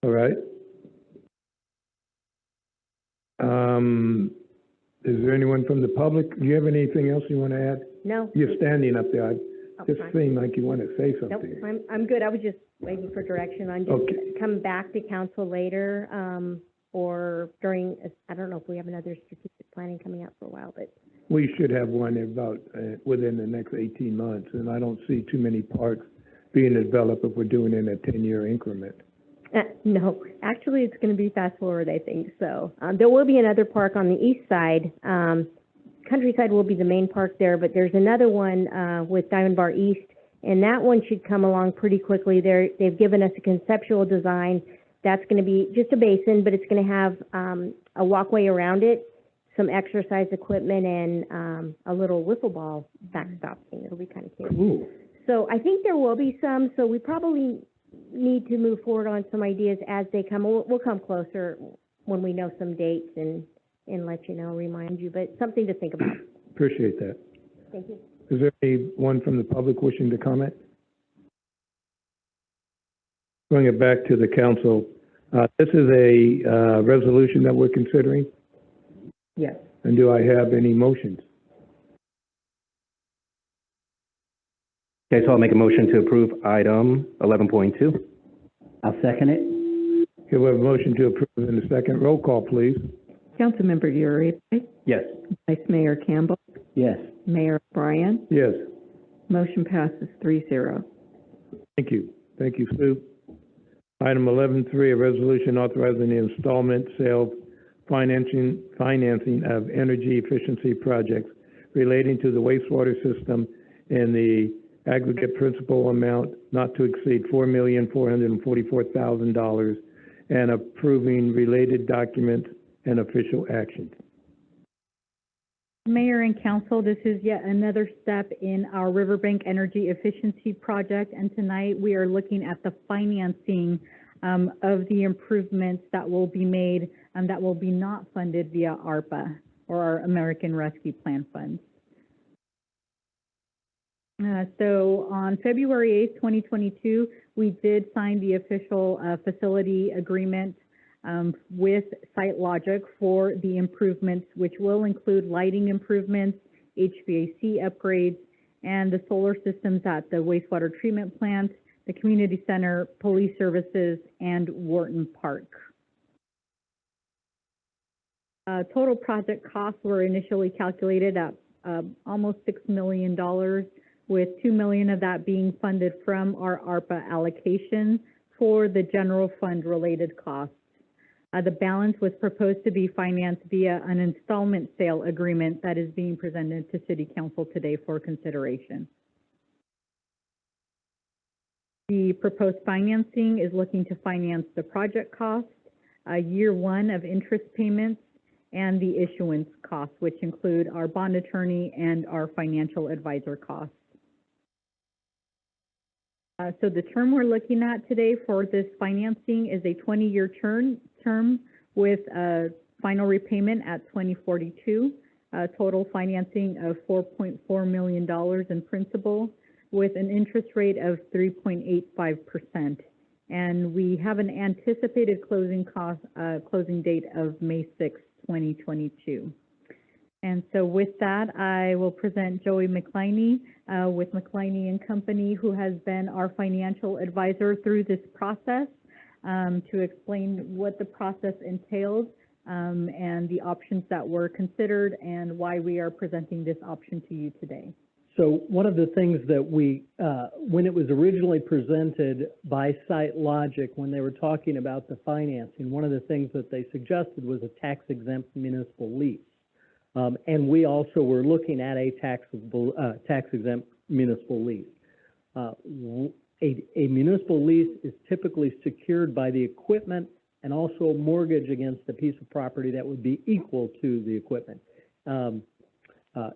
All right. Is there anyone from the public? Do you have anything else you want to add? No. You're standing up there. Just fine. seemed like you want to say Nope, something. I'm good. I was just waiting for direction on just come back to council later, or during, I don't know if we have another strategic planning coming up for a while, but. We should have one about, within the next 18 months, and I don't see too many parks being developed if we're doing it in a 10-year increment. No, actually, it's going to be fast forward, I think, so. There will be another park on the east side. Countryside will be the main park there, but there's another one, with Diamond Bar East, and that one should come along pretty quickly. They've given us a conceptual design. That's going to be just a basin, but it's going to have, a walkway around it, some exercise equipment, and, a little wiffle ball backstop thing. It'll be kind of cute. Cool. So I think there will be some, so we probably need to move forward on some ideas as they come. We'll come closer when we know some dates and let you know, remind you, but something to think about. Appreciate that. Thank you. Is there anyone from the public wishing to comment? Bring it back to the council. This is a resolution that we're considering, Yes. and do I have any motions? Okay, so I'll make a motion to approve item 11.2. I'll second it. Okay, we have a motion to approve in a second. Roll call, please. Councilmember Uribe, Yes. Vice Mayor Campbell, Yes. Mayor Bryan, Yes. motion passes 3-0. Thank you. Thank you, Sue. Item 11.3, a resolution authorizing the installment sale financing of energy efficiency projects relating to the wastewater system in the aggregate principal amount not to exceed $4,444,000 and approving related documents and official actions. Mayor and Council, this is yet another step in our Riverbank Energy Efficiency Project, and tonight we are looking at the financing of the improvements that will be made and that will be not funded via ARPA or our American Rescue Plan funds. So on February 8th, 2022, we did sign the official facility agreement with SiteLogic for the improvements, which will include lighting improvements, HVAC upgrades, and the solar systems at the wastewater treatment plant, the community center, police services, and Wharton Park. Total project costs were initially calculated at almost $6 million, with $2 million of that being funded from our ARPA allocation for the general fund related costs. The balance was proposed to be financed via an installment sale agreement that is being presented to City Council today for consideration. The proposed financing is looking to finance the project cost, year one of interest payments, and the issuance costs, which include our bond attorney and our financial advisor costs. So the term we're looking at today for this financing is a 20-year term with a final repayment at 2042, total financing of $4.4 million in principal with an interest rate of 3.85%. And we have an anticipated closing date of May 6, 2022. And so with that, I will present Joey McCliney with McCliney and Company, who has been our financial advisor through this process, to explain what the process entails and the options that were considered and why we are presenting this option to you today. So one of the things that we, when it was originally presented by SiteLogic, when they were talking about the financing, one of the things that they suggested was a tax-exempt municipal lease. And we also were looking at a tax-exempt municipal lease. A municipal lease is typically secured by the equipment and also a mortgage against a piece of property that would be equal to the equipment,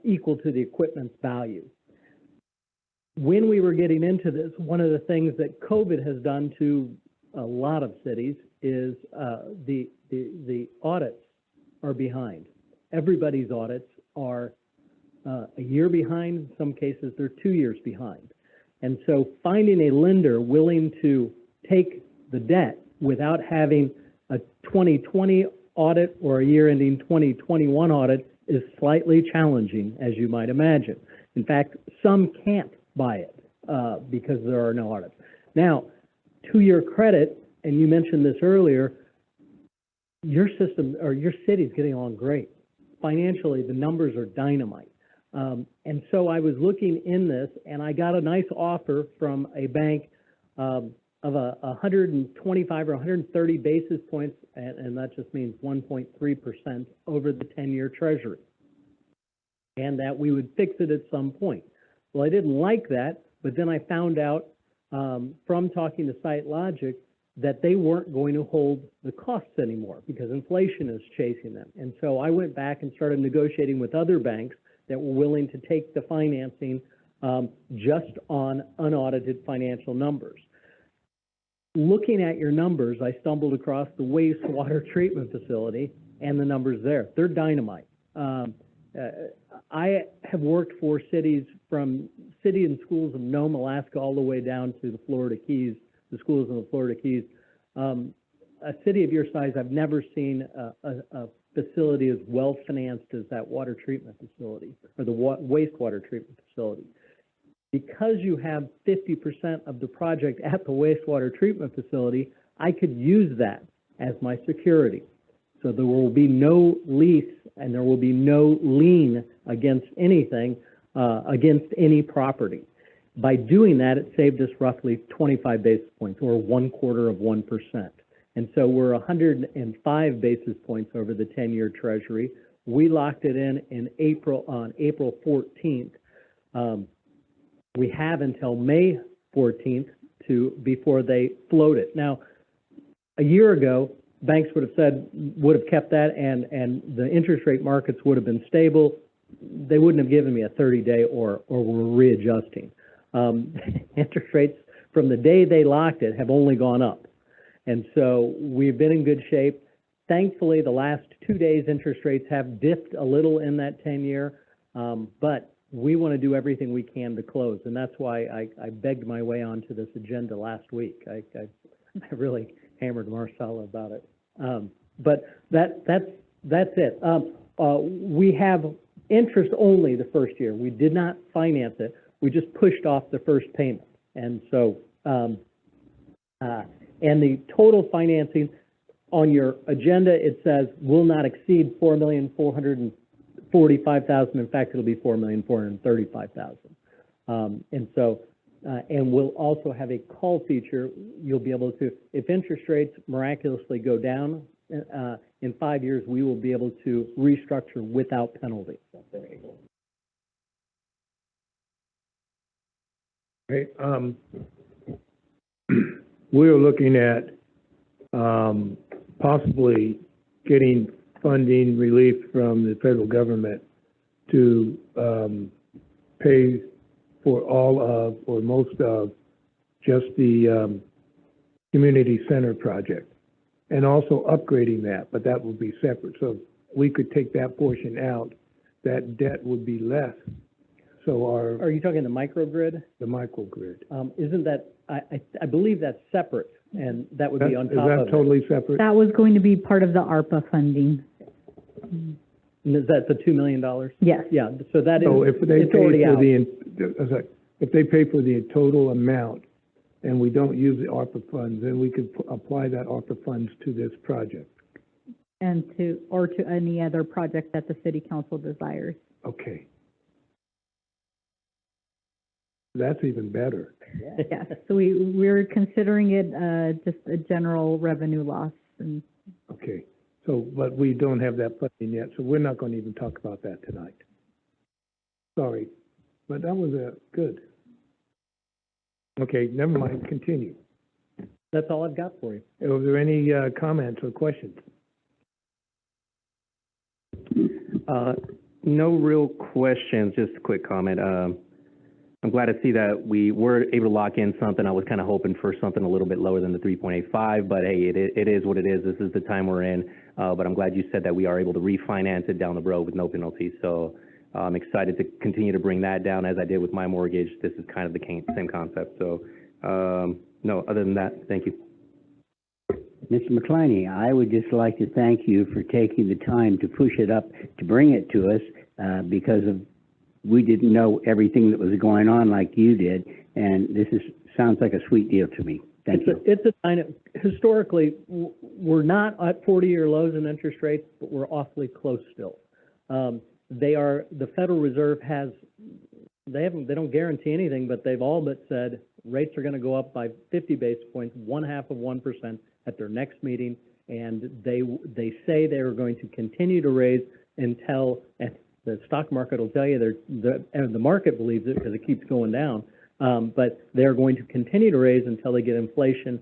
equipment's value. When we were getting into this, one of the things that COVID has done to a lot of cities is the audits are behind. Everybody's audits are a year behind. In some cases, they're 2 years behind. And so finding a lender willing to take the debt without having a 2020 audit or a year-ending 2021 audit is slightly challenging, as you might imagine. In fact, some can't buy it because there are no audits. Now, to your credit, and you mentioned this earlier, your system or your city's getting along great. Financially, the numbers are dynamite. And so I was looking in this, and I got a nice offer from a bank of 125 or 130 basis points, and that just means 1.3% over the 10-year Treasury, and that we would fix it at some point. Well, I didn't like that, but then I found out from talking to SiteLogic that they weren't going to hold the costs anymore because inflation is chasing them. And so I went back and started negotiating with other banks that were willing to take the financing just on unaudited financial numbers. Looking at your numbers, I stumbled across the wastewater treatment facility and the numbers there. They're dynamite. I have worked for cities from city and schools of Nome, Alaska, all the way down to the Florida Keys, the schools in the Florida Keys. A city of your size, I've never seen a facility as well financed as that water treatment facility or the wastewater treatment facility. Because you have 50% of the project at the wastewater treatment facility, I could use that as my security. So there will be no lease and there will be no lien against anything, against any property. By doing that, it saved us roughly 25 basis points, or 0.25%. And so we're 105 basis points over the 10-year Treasury. We locked it in April, on April 14th. We have until May 14th before they float it. Now, a year ago, banks would have kept that, and the interest rate markets would have been stable. They wouldn't have given me a 30-day or were readjusting. Interest rates from the day they locked it have only gone up. And so we've been in good shape. Thankfully, the last 2 days, interest rates have dipped a little in that 10-year, but we want to do everything we can to close. And that's why I begged my way onto this agenda last week. I really hammered Marcella about it. But that's it. We have interest only the first year. We did not finance it. We just pushed off the first payment. And so, and the total financing on your agenda, it says will not exceed $4,445,000. In fact, it'll be $4,435,000. And so, and we'll also have a call feature. You'll be able to, if interest rates miraculously go down in 5 years, we will be able to restructure without penalty. Okay, we're looking at possibly getting funding relief from the federal government to pay for all of or most of just the community center project, and also upgrading that, but that will be separate. So we could take that portion out, that debt would be less. So are you talking the microgrid? The microgrid. Isn't that, I believe that's separate, and that would be on top of it. Is that totally separate? That was going to be part of the ARPA funding. And is that the $2 million? Yes. Yeah, so that is, so if they it's pay already for out. If they pay for the total amount and we don't use the ARPA funds, then we could apply that ARPA funds to this project. And to any other project that the city council desires. Okay. That's even better. Yeah, so we're considering it just a general revenue loss. And okay, so, but we don't have that funding yet, so we're not going to even talk about that tonight. Sorry, but that was good. Okay, never mind, continue. That's all I've got for you. Are there any comments or questions? No real questions, just a quick comment. I'm glad to see that we were able to lock in something. I was kind of hoping for something a little bit lower than the 3.85, but hey, it is what it is. This is the time we're in. But I'm glad you said that we are able to refinance it down the road with no penalty. So I'm excited to continue to bring that down as I did with my mortgage. This is kind of the same concept. So no, other than that, thank you. Mr. McCliney, I would just like to thank you for taking the time to push it up, to bring it to us, because we didn't know everything that was going on like you did, and this sounds like a sweet deal to me. Thank you. It's a kind of, historically, we're not at 40-year lows in interest rates, but we're awfully close still. The Federal Reserve they don't guarantee anything, but they've all but said Rates are gonna go up by 50 basis points, 0.5% at their next meeting, and they say they're going to continue to raise until, and the stock market will tell you, and the market believes it because it keeps going down, but they're going to continue to raise until they get inflation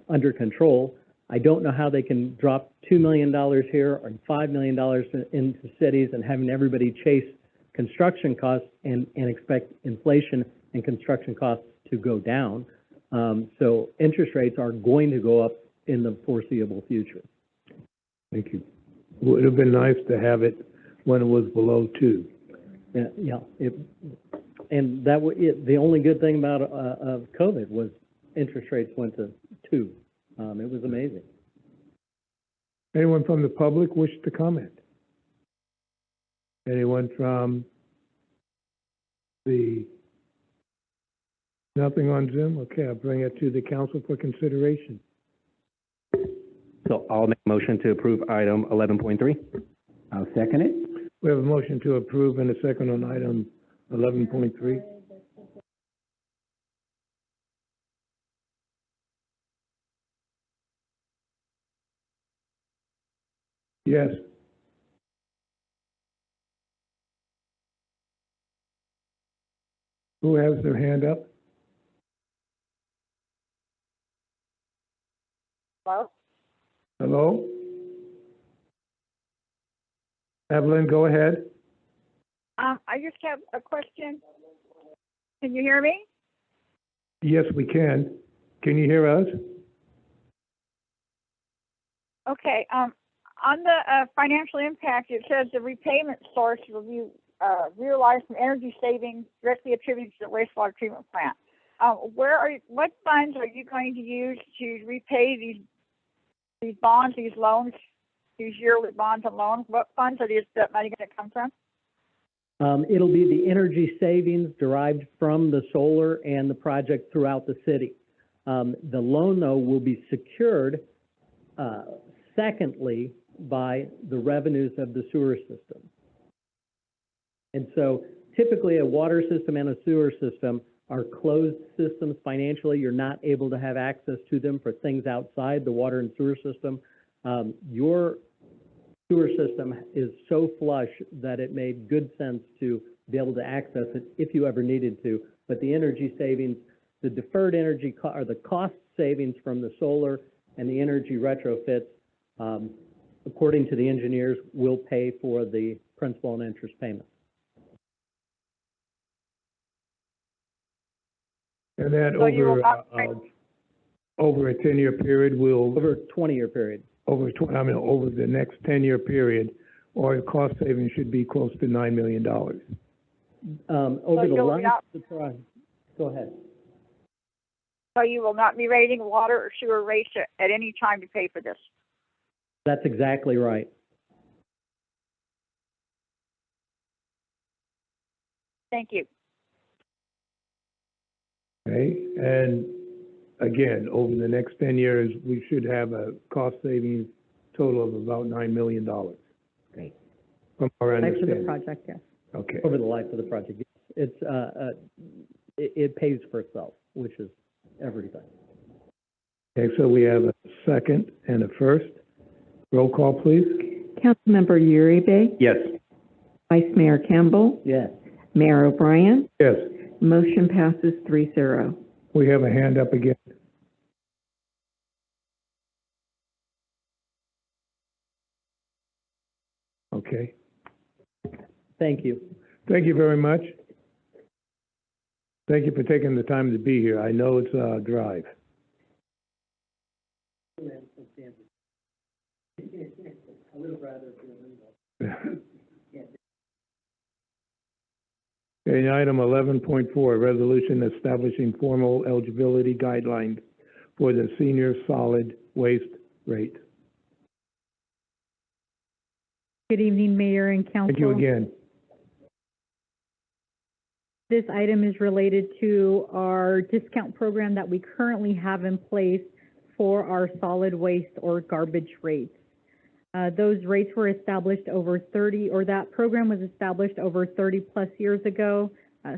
under control. I don't know how they can drop $2 million here or $5 million into cities and having everybody chase construction costs and expect inflation and construction costs to go down. So interest rates are going to go up in the foreseeable future. Thank you. Would have been nice to have it when it was below 2. Yeah. And that the only good thing about of COVID was interest rates went to 2. It was amazing. Anyone from the public wish to comment? Anyone from nothing on Zoom? Okay, I'll bring it to the council for consideration. So I'll make a motion to approve item 11.3. I'll second it. We have a motion to approve and a second on item 11.3. Yes. Who has their hand up? Hello? Hello? Evelyn, go ahead. I just have a question. Can you hear me? Yes, we can. Can you hear us? Okay. On the financial impact, it says the repayment source will be realized from energy savings directly attributed to the wastewater treatment plant. What funds are you going to use to repay these bonds, these loans, these yearly bonds and loans? What funds are that money going to come from? It'll be the energy savings derived from the solar and the project throughout the city. The loan, though, will be secured, secondly, by the revenues of the sewer system. And so typically a water system and a sewer system are closed systems financially. You're not able to have access to them for things outside the water and sewer system. Your sewer system is so flush that it made good sense to be able to access it if you ever needed to. But the energy savings, the deferred energy or the cost savings from the solar and the energy retrofits, according to the engineers, will pay for the principal and interest payments. And that So over a 10-year period will... Over a 20-year period. Over the next 10-year period, or cost savings should be close to $9 million. Over the life of the project. Go ahead. So you will not be raising water or sewer rates at any time to pay for this? That's exactly right. Thank you. Okay, and again, over the next 10 years, we should have a cost savings total of about $9 million. Great. From our Life of the understanding. project, yes. Okay. Over the life of the project. It pays for itself, which is everything. Okay, so we have a second and a first. Roll call, please. Councilmember Uribe? Yes. Vice Mayor Campbell? Yes. Mayor O'Brien? Yes. Motion passes 3-0. We have a hand up again. Okay. Thank you. Thank you very much. Thank you for taking the time to be here. I know it's a drive. I would have rather Okay, item 11.4, resolution establishing formal eligibility guidelines for the senior solid waste rate. Good evening, Mayor and Council. Thank you again. This item is related to our discount program that we currently have in place for our solid waste or garbage rates. Those rates were established over 30, or that program was established over 30 plus years ago.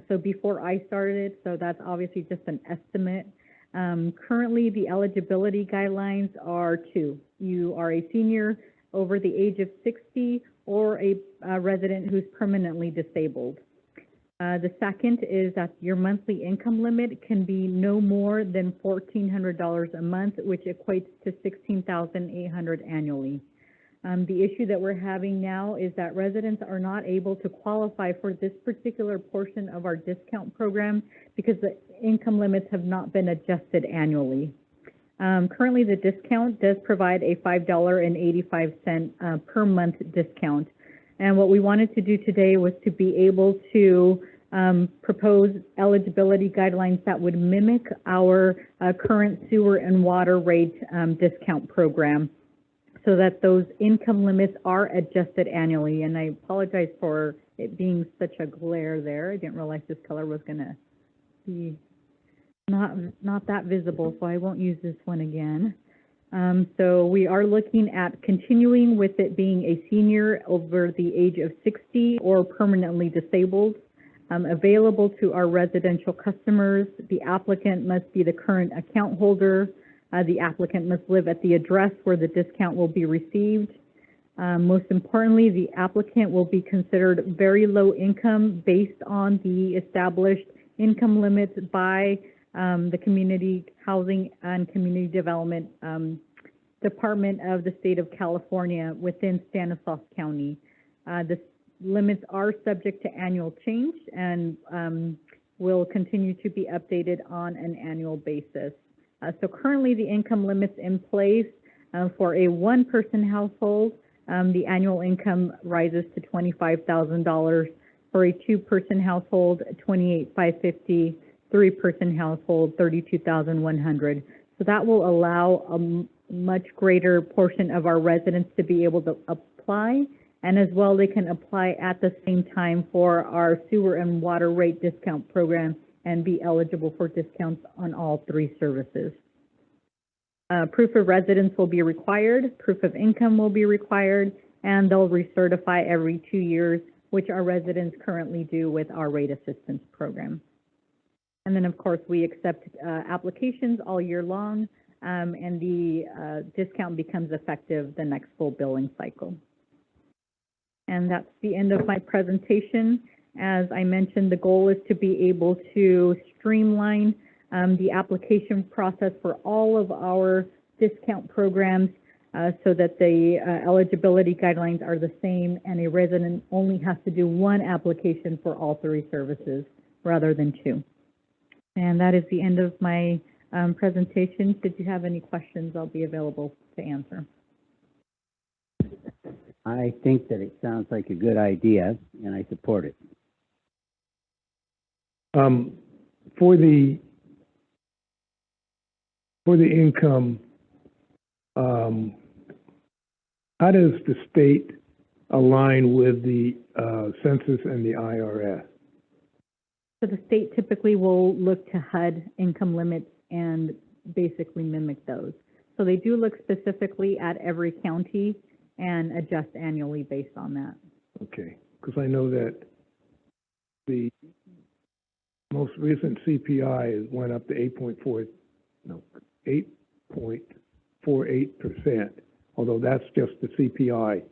So before I started, so that's obviously just an estimate. Currently, the eligibility guidelines are two. You are a senior over the age of 60 or a resident who's permanently disabled. The second is that your monthly income limit can be no more than $1,400 a month, which equates to $16,800 annually. The issue that we're having now is that residents are not able to qualify for this particular portion of our discount program because the income limits have not been adjusted annually. Currently, the discount does provide a $5.85 per month discount. And what we wanted to do today was to be able to propose eligibility guidelines that would mimic our current sewer and water rate discount program, so that those income limits are adjusted annually. And I apologize for it being such a glare there. I didn't realize this color was gonna be not that visible, so I won't use this one again. So we are looking at continuing with it being a senior over the age of 60 or permanently disabled, available to our residential customers. The applicant must be the current account holder. The applicant must live at the address where the discount will be received. Most importantly, the applicant will be considered very low income based on the established income limits by the Community Housing and Community Development Department of the State of California within Stanislaus County. The limits are subject to annual change and will continue to be updated on an annual basis. So currently the income limits in place for a one-person household, the annual income rises to $25,000. For a two-person household, $28,550. Three-person household, $32,100. So that will allow a much greater portion of our residents to be able to apply, and as well they can apply at the same time for our sewer and water rate discount program and be eligible for discounts on all three services. Proof of residence will be required, proof of income will be required, and they'll recertify every 2 years, which our residents currently do with our rate assistance program. And then, of course, we accept applications all year long, and the discount becomes effective the next full billing cycle. And that's the end of my presentation. As I mentioned, the goal is to be able to streamline the application process for all of our discount programs so that the eligibility guidelines are the same, and a resident only has to do one application for all three services rather than two. And that is the end of my presentation. Should you have any questions, I'll be available to answer. I think that it sounds like a good idea, and I support it. For the income, how does the state align with the census and the IRS? So the state typically will look to HUD income limits and basically mimic those. So they do look specifically at every county and adjust annually based on that. Okay, because I know that the most recent CPI went up to 8.48%, although that's just the CPI.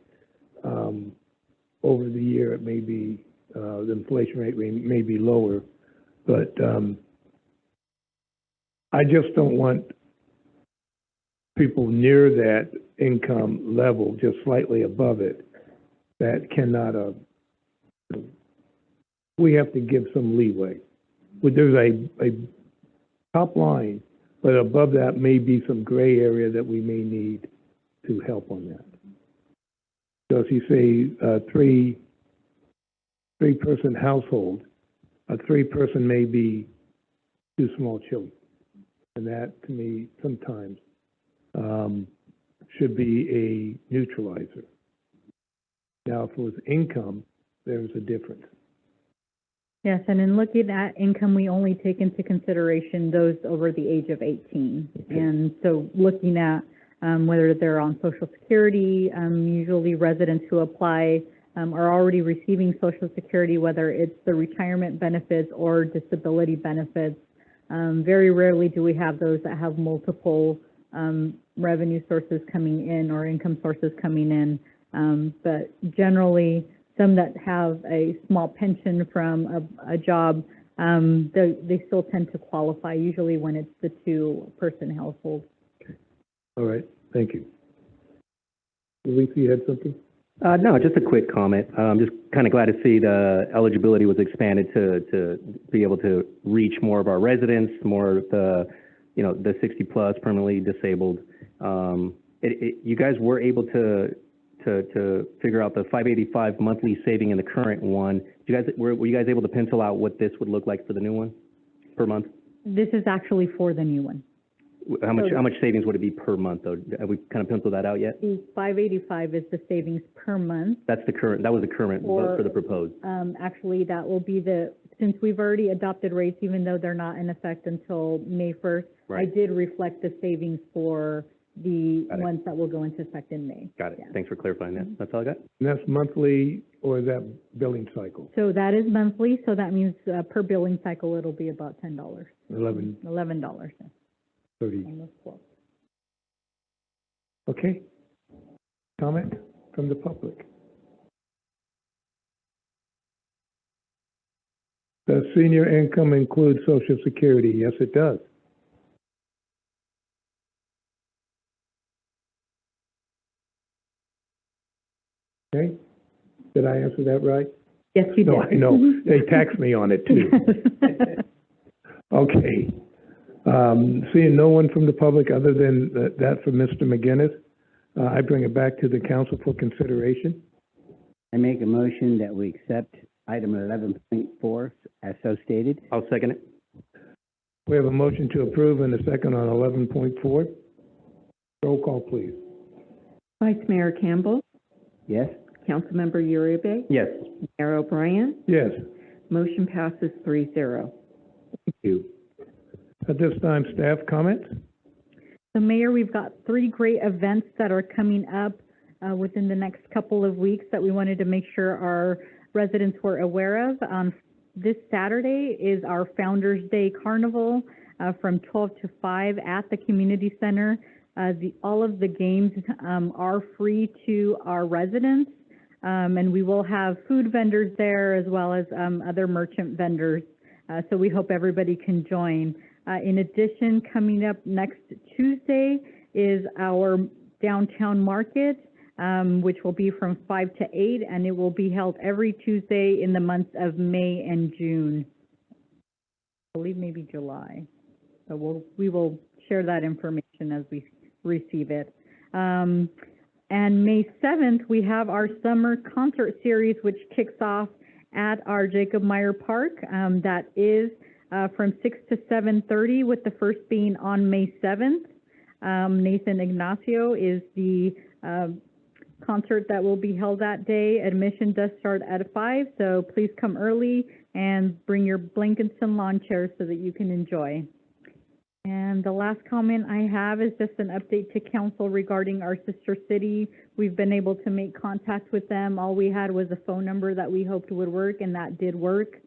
Over the year, it may be, the inflation rate may be lower, but I just don't want people near that income level, just slightly above it, that cannot, we have to give some leeway. There's a top line, but above that may be some gray area that we may need to help on that. So if you say three-person household, a three-person may be two small children. And that, to me, sometimes should be a neutralizer. Now, if it was income, there's a difference. Yes, and in looking at income, we only take into consideration those over the age of 18. Okay. And so looking at whether they're on Social Security, usually residents who apply are already receiving Social Security, whether it's the retirement benefits or disability benefits. Very rarely do we have those that have multiple revenue sources coming in or income sources coming in. But generally, some that have a small pension from a job, they still tend to qualify, usually when it's the two-person household. All right, thank you. Lisa, you had something? No, just a quick comment. Just kind of glad to see the eligibility was expanded to be able to reach more of our residents, more of the, the 60 plus permanently disabled. You guys were able to figure out the $585 monthly saving in the current one. Were you guys able to pencil out what this would look like for the new one per month? This is actually for the new one. How much savings would it be per month though? Have we kind of penciled that out yet? The $585 is the savings per month. That's the current. That was the current for the proposed. Actually, that will be since we've already adopted rates, even though they're not in effect until May 1st. Right. I did reflect the savings for the ones that will go into effect in May. Got it. Yeah. Thanks for clarifying that. That's all I got. And that's monthly, or is that billing cycle? So that is monthly. So that means per billing cycle, it'll be about $10. $11. 30. Almost 12. Okay. Comment from the public? Does senior income include Social Security? Yes, it does. Okay. Did I answer that right? Yes, you did. No, I know. They taxed me on it too. Okay. Seeing no one from the public other than that from Mr. McGinnis, I bring it back to the council for consideration. I make a motion that we accept item 11.4 as so stated. I'll second it. We have a motion to approve and a second on 11.4. Roll call, please. Vice Mayor Campbell, Yes? Councilmember Uribe, Yes. Mayor O'Brien, Yes. motion passes 3-0. Thank you. At this time, staff comments? So Mayor, we've got 3 great events that are coming up within the next couple of weeks that we wanted to make sure our residents were aware of. This Saturday is our Founders Day Carnival from 12 to 5 at the community center. All of the games are free to our residents, and we will have food vendors there as well as other merchant vendors. So we hope everybody can join. In addition, coming up next Tuesday is our downtown market, which will be from 5 to 8, and it will be held every Tuesday in the months of May and June. I believe maybe July. So we will share that information as we receive it. And May 7th, we have our summer concert series, which kicks off at our Jacob Meyer Park. That is from 6 to 7:30, with the first being on May 7th. Nathan Ignacio is the concert that will be held that day. Admission does start at 5, so please come early and bring your blankets and lawn chairs so that you can enjoy. And the last comment I have is just an update to council regarding our sister city. We've been able to make contact with them. All we had was a phone number that we hoped would work, and that did work.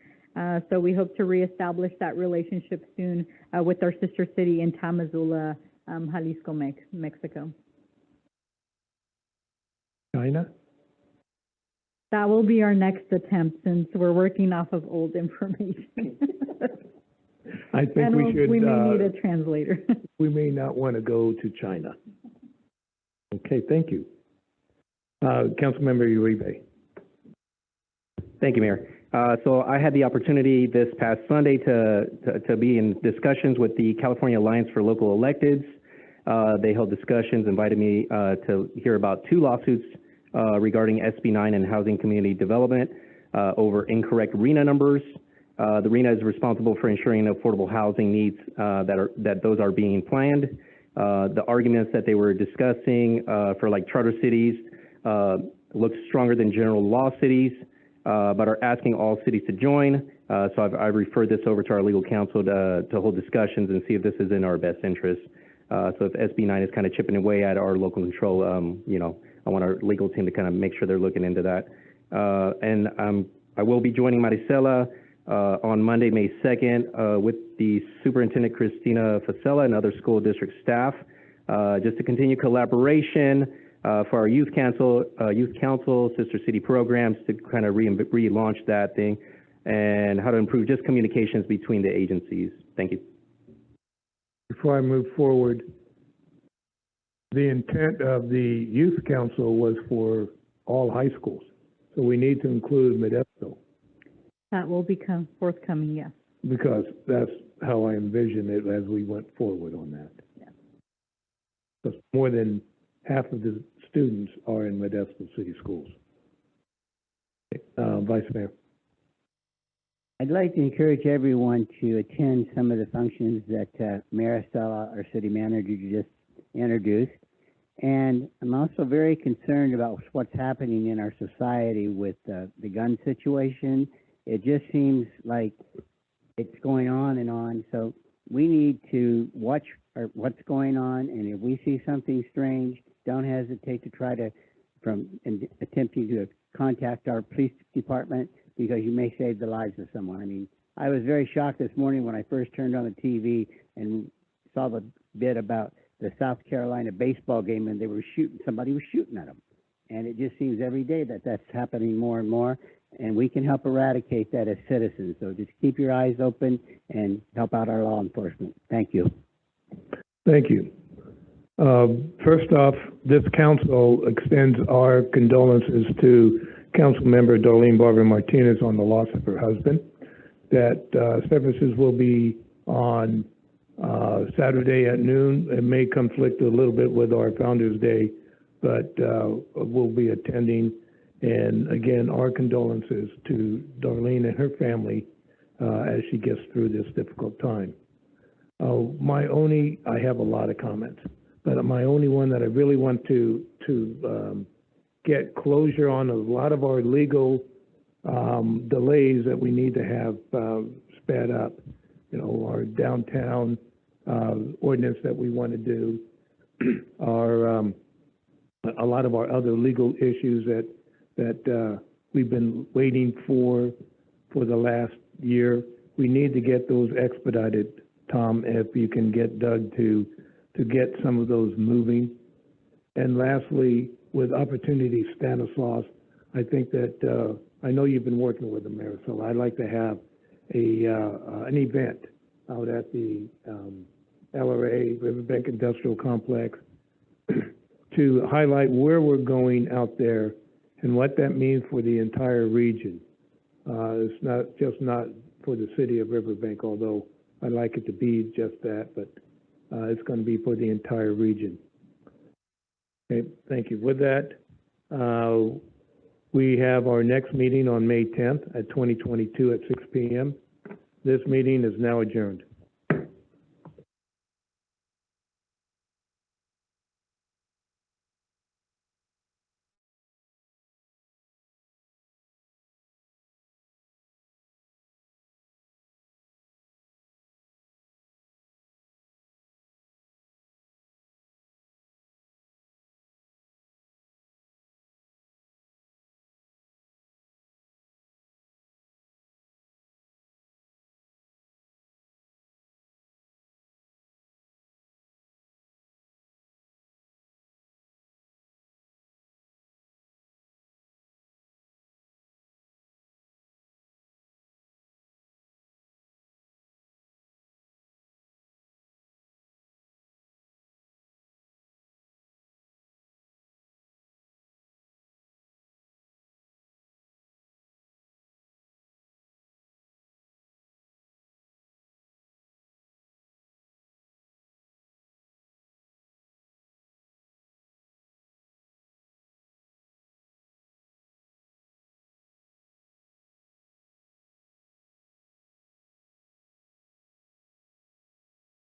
So we hope to reestablish that relationship soon with our sister city in Tamazula, Jalisco, Mexico. China? That will be our next attempt since we're working off of old information. I think we should. We may need a translator. We may not want to go to China. Okay, thank you. Councilmember Uribe. Thank you, Mayor. So I had the opportunity this past Sunday to be in discussions with the California Alliance for Local Electeds. They held discussions, invited me to hear about 2 lawsuits regarding SB 9 and housing community development over incorrect RENA numbers. The RENA is responsible for ensuring affordable housing needs that those are being planned. The arguments that they were discussing for like charter cities look stronger than general law cities, but are asking all cities to join. So I've referred this over to our legal counsel to hold discussions and see if this is in our best interest. So if SB 9 is kind of chipping away at our local control, I want our legal team to kind of make sure they're looking into that. And I will be joining Maricela on Monday, May 2nd, with the Superintendent Christina Facella and other school district staff, just to continue collaboration for our youth council, sister city programs to kind of relaunch that thing, and how to improve just communications between the agencies. Thank you. Before I move forward, the intent of the youth council was for all high schools, so we need to include Modesto, That will become forthcoming, yes. because that's how I envision it as we went forward on that. Yeah. Because more than half of the students are in Modesto City Schools. Vice Mayor. I'd like to encourage everyone to attend some of the functions that Mayor Estella, our city manager, just introduced. And I'm also very concerned about what's happening in our society with the gun situation. It just seems like it's going on and on. So we need to watch what's going on. And if we see something strange, don't hesitate to try to, attempting to contact our police department, because you may save the lives of someone. I mean, I was very shocked this morning when I first turned on the TV and saw the bit about the South Carolina baseball game, and somebody was shooting at them. And it just seems every day that that's happening more and more, and we can help eradicate that as citizens. So just keep your eyes open and help out our law enforcement. Thank you. Thank you. First off, this council extends our condolences to Councilmember Darlene Barber Martinez on the loss of her husband. That services will be on Saturday at noon. It may conflict a little bit with our Founders Day, but we'll be attending. And again, our condolences to Darlene and her family as she gets through this difficult time. I have a lot of comments, but my only one that I really want to get closure on a lot of our legal delays that we need to have sped up. You know, our downtown ordinance that we want to do, a lot of our other legal issues that we've been waiting for the last year. We need to get those expedited, Tom, if you can get Doug to get some of those moving. And lastly, with Opportunity Stanislaus, I think that I know you've been working with the mayor, so I'd like to have an event out at the LRA, Riverbank Industrial Complex, to highlight where we're going out there and what that means for the entire region. It's not for the city of Riverbank, although I'd like it to be just that, but it's going to be for the entire region. Okay, thank you. With that, we have our next meeting on May 10th at 2022 at 6 p.m. This meeting is now adjourned.